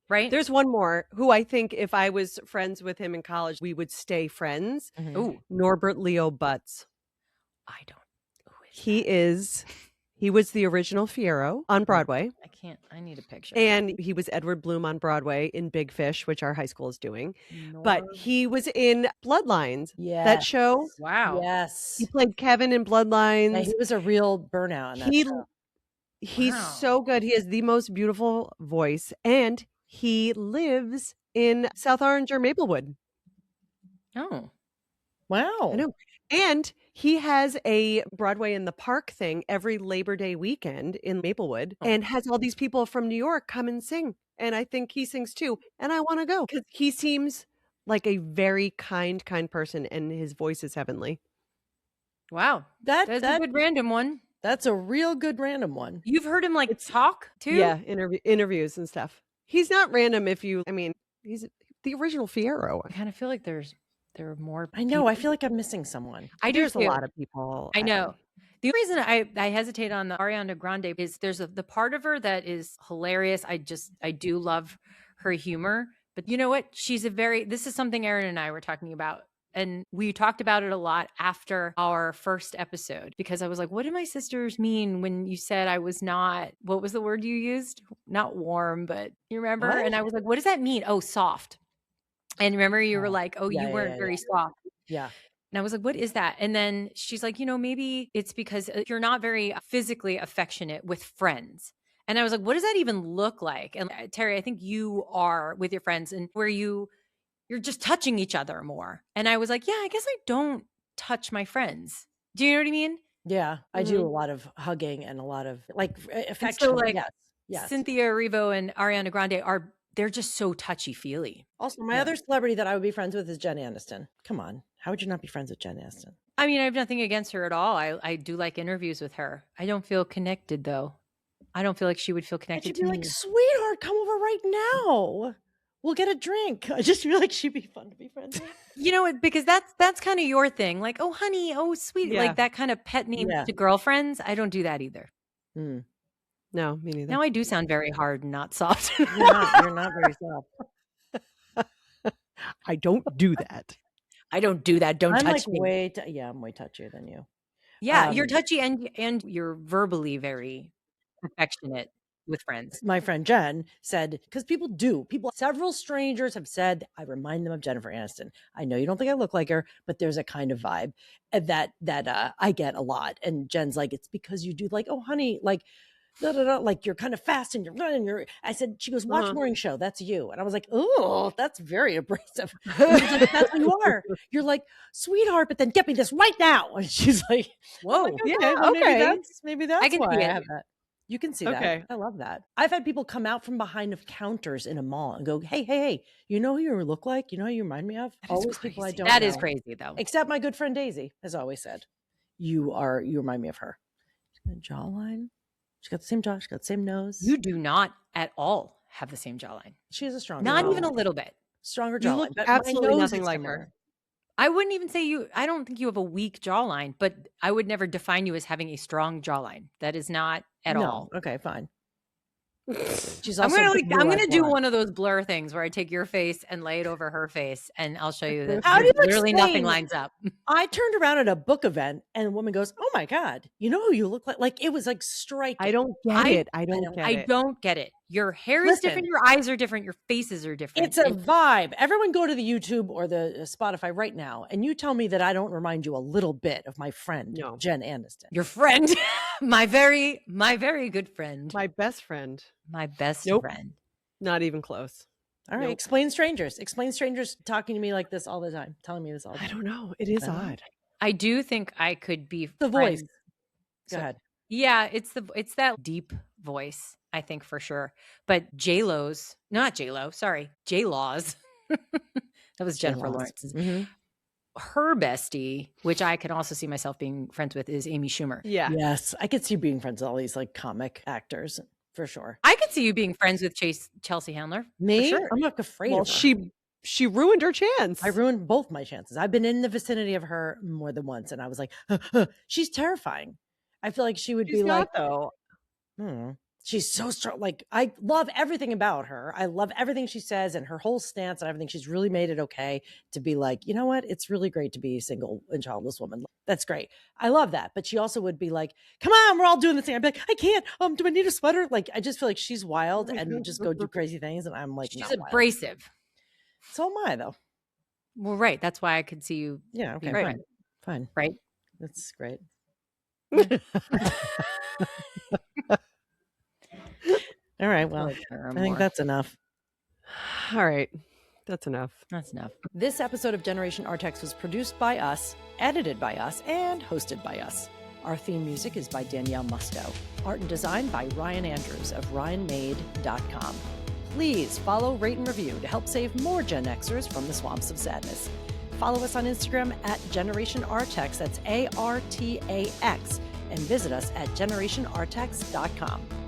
Speaker 1: right?
Speaker 4: There's one more who I think if I was friends with him in college, we would stay friends.
Speaker 3: Mhm.
Speaker 1: Ooh,
Speaker 4: Norbert Leo Butz.
Speaker 1: I don't. Who is
Speaker 4: He was the original Fiyero on Broadway.
Speaker 1: I can't. I need a picture.
Speaker 4: And he was Edward Bloom on Broadway in Big Fish, which our high school is doing. But he was in Bloodlines,
Speaker 3: Yeah.
Speaker 4: that show.
Speaker 1: Wow.
Speaker 3: Yes.
Speaker 4: He played Kevin in
Speaker 3: Yeah,
Speaker 4: Bloodlines.
Speaker 3: he was a real burnout. In that
Speaker 4: He
Speaker 3: show.
Speaker 4: He's
Speaker 1: Wow.
Speaker 4: so good. He has the most beautiful voice, and he lives in South Orange or Maplewood.
Speaker 1: Oh,
Speaker 3: Wow.
Speaker 4: I know. And he has a Broadway in the Park thing every Labor Day weekend in Maplewood
Speaker 1: Oh.
Speaker 4: and has all these people from New York come and sing. and I think he sings too, and I want to go because he seems like a very kind person, and his voice is heavenly.
Speaker 1: Wow. That's a good random one.
Speaker 3: That's a real good random one.
Speaker 1: You've heard him talk too?
Speaker 4: Yeah, interviews and stuff. He's not random he's the original Fierro.
Speaker 1: I kind of feel like there are more.
Speaker 3: I know. I feel like I'm missing someone.
Speaker 4: There's a lot of people.
Speaker 1: I know. The reason I hesitate on the Ariana Grande is there's the part of her that is hilarious. I do love her humor, but you know what? This is something Aaron and I were talking about. And we talked about it a lot after our first episode because I was like, what did my sisters mean when you said I was not, what was the word you used? Not warm, but you remember? What? And I was like, what does that mean? Oh, soft. And remember you were like, you weren't very soft.
Speaker 3: Yeah.
Speaker 1: And I was like, what is that? And then she's like, maybe it's because you're not very physically affectionate with friends. And I was like, what does that even look like? And Terri, I think you are with your friends and where you're just touching each other more. And I was like, yeah, I guess I don't touch my friends. Do you know what I mean?
Speaker 3: Yeah, I do a lot of hugging and a lot of affection.
Speaker 1: So
Speaker 3: yes.
Speaker 1: Cynthia Erivo and Ariana Grande they're just so touchy-feely.
Speaker 3: Also, my other celebrity that I would be friends with is Jen Aniston. Come on. How would you not be friends with Jen Aniston?
Speaker 1: I mean, I have nothing against her at all. I do like interviews with her. I don't feel connected, though. I don't feel like she would feel connected to me.
Speaker 3: Like, sweetheart, come over right now. We'll get a drink. I just feel like she'd be fun to be friends with.
Speaker 1: Because that's kind of your thing. Like, oh, honey, oh, sweet. Yeah. Like that kind of pet name to girlfriends. I don't do that either.
Speaker 3: Mm.
Speaker 4: No, me neither.
Speaker 1: Now I do sound very hard and not soft.
Speaker 3: You're not very soft.
Speaker 4: I don't do that.
Speaker 1: I don't do that. Don't touch me.
Speaker 3: I'm way touchier than you.
Speaker 1: Yeah, you're touchy and you're verbally very affectionate with friends.
Speaker 3: My friend Jen said, because several strangers have said, I remind them of Jennifer Aniston. I know you don't think I look like her, but there's a kind of vibe that I get a lot. And Jen's like, it's because you do like, oh, honey, like, like you're kind of fast and I said, she goes, watch Morning Show. That's you. And I was like, oh, that's very abrasive. Like, that's what you are. You're like, sweetheart, but then get me this right now. And she's like, whoa. Like, okay. Maybe that's
Speaker 1: I can
Speaker 3: why
Speaker 1: see
Speaker 3: I have that. You can see that. I love that. I've had people come out from behind of counters in a mall and go, hey, you know who you look like? You know who you remind me of? Always people I don't know.
Speaker 1: That is crazy, though.
Speaker 3: Except my good friend Daisy has always said, you remind me of her. She's got a jawline. She's got the same jaw. She's got the same nose.
Speaker 1: You do not at all have the same jawline.
Speaker 3: She has a stronger
Speaker 1: Not
Speaker 3: jawline.
Speaker 1: even a little bit.
Speaker 3: Stronger jawline.
Speaker 4: You look absolutely nothing like her.
Speaker 1: I wouldn't even say I don't think you have a weak jawline, but I would never define you as having a strong jawline. That is not at all.
Speaker 3: Okay, fine.
Speaker 1: She's also I'm gonna do one of those blur things where I take your face and lay it over her face, and I'll show you that literally nothing lines up.
Speaker 3: I turned around at a book event, and a woman goes, "Oh my god, you know who you look like?" Like it was like striking.
Speaker 4: I don't get it. I
Speaker 1: don't get it. Your hair is different. Your eyes are different. Your faces are different.
Speaker 3: It's a vibe. Everyone go to the YouTube or the Spotify right now, and you tell me that I don't remind you a little bit of my friend, Jen Aniston.
Speaker 1: Your friend, my very good friend,
Speaker 4: my best friend,
Speaker 1: my best friend.
Speaker 4: Not even close.
Speaker 3: All right. Explain strangers. Explain strangers talking to me like this all the time, telling me this all the time.
Speaker 4: I don't know. It is odd.
Speaker 1: I do think I could be
Speaker 3: the voice. Go ahead.
Speaker 1: Yeah, it's that deep voice, I think for sure. But J-Law's, that was Jennifer Lawrence's. Mm-hmm. Her bestie, which I can also see myself being friends with, is Amy Schumer.
Speaker 3: Yeah. Yes. I could see you being friends with all these like comic actors for sure.
Speaker 1: I could see you being friends with Chelsea Handler.
Speaker 3: Me?
Speaker 1: Sure.
Speaker 3: I'm not afraid of her.
Speaker 4: She ruined her chance.
Speaker 3: I ruined both my chances. I've been in the vicinity of her more than once, and I was like, she's terrifying. I feel like she would be like,
Speaker 4: though.
Speaker 3: She's so strong. Like, I love everything about her. I love everything she says and her whole stance and everything. She's really made it okay to be like, you know what? It's really great to be a single and childless woman. That's great. I love that. But she also would be like, come on, we're all doing this thing. I'd be like, I can't. Do I need a sweater? Like, I just feel like she's wild and would just go do crazy things. And I'm like,
Speaker 1: she's abrasive.
Speaker 3: Wild. So am I, though.
Speaker 1: Well, right. That's why I could see you.
Speaker 3: Yeah. Okay.
Speaker 1: Right.
Speaker 3: Fine.
Speaker 1: Right.
Speaker 3: That's great. All right. Well, I think that's enough.
Speaker 4: All right. That's enough.
Speaker 1: That's enough.
Speaker 3: This episode of Generation Artax was produced by us, edited by us, and hosted by us. Our theme music is by Danielle Musto. Art and design by Ryan Andrews of ryanmade.com. Please follow, rate, and review to help save more Gen Xers from the swamps of sadness. Follow us on Instagram at Generation Artax, that's ARTAX, and visit us at generationartax.com.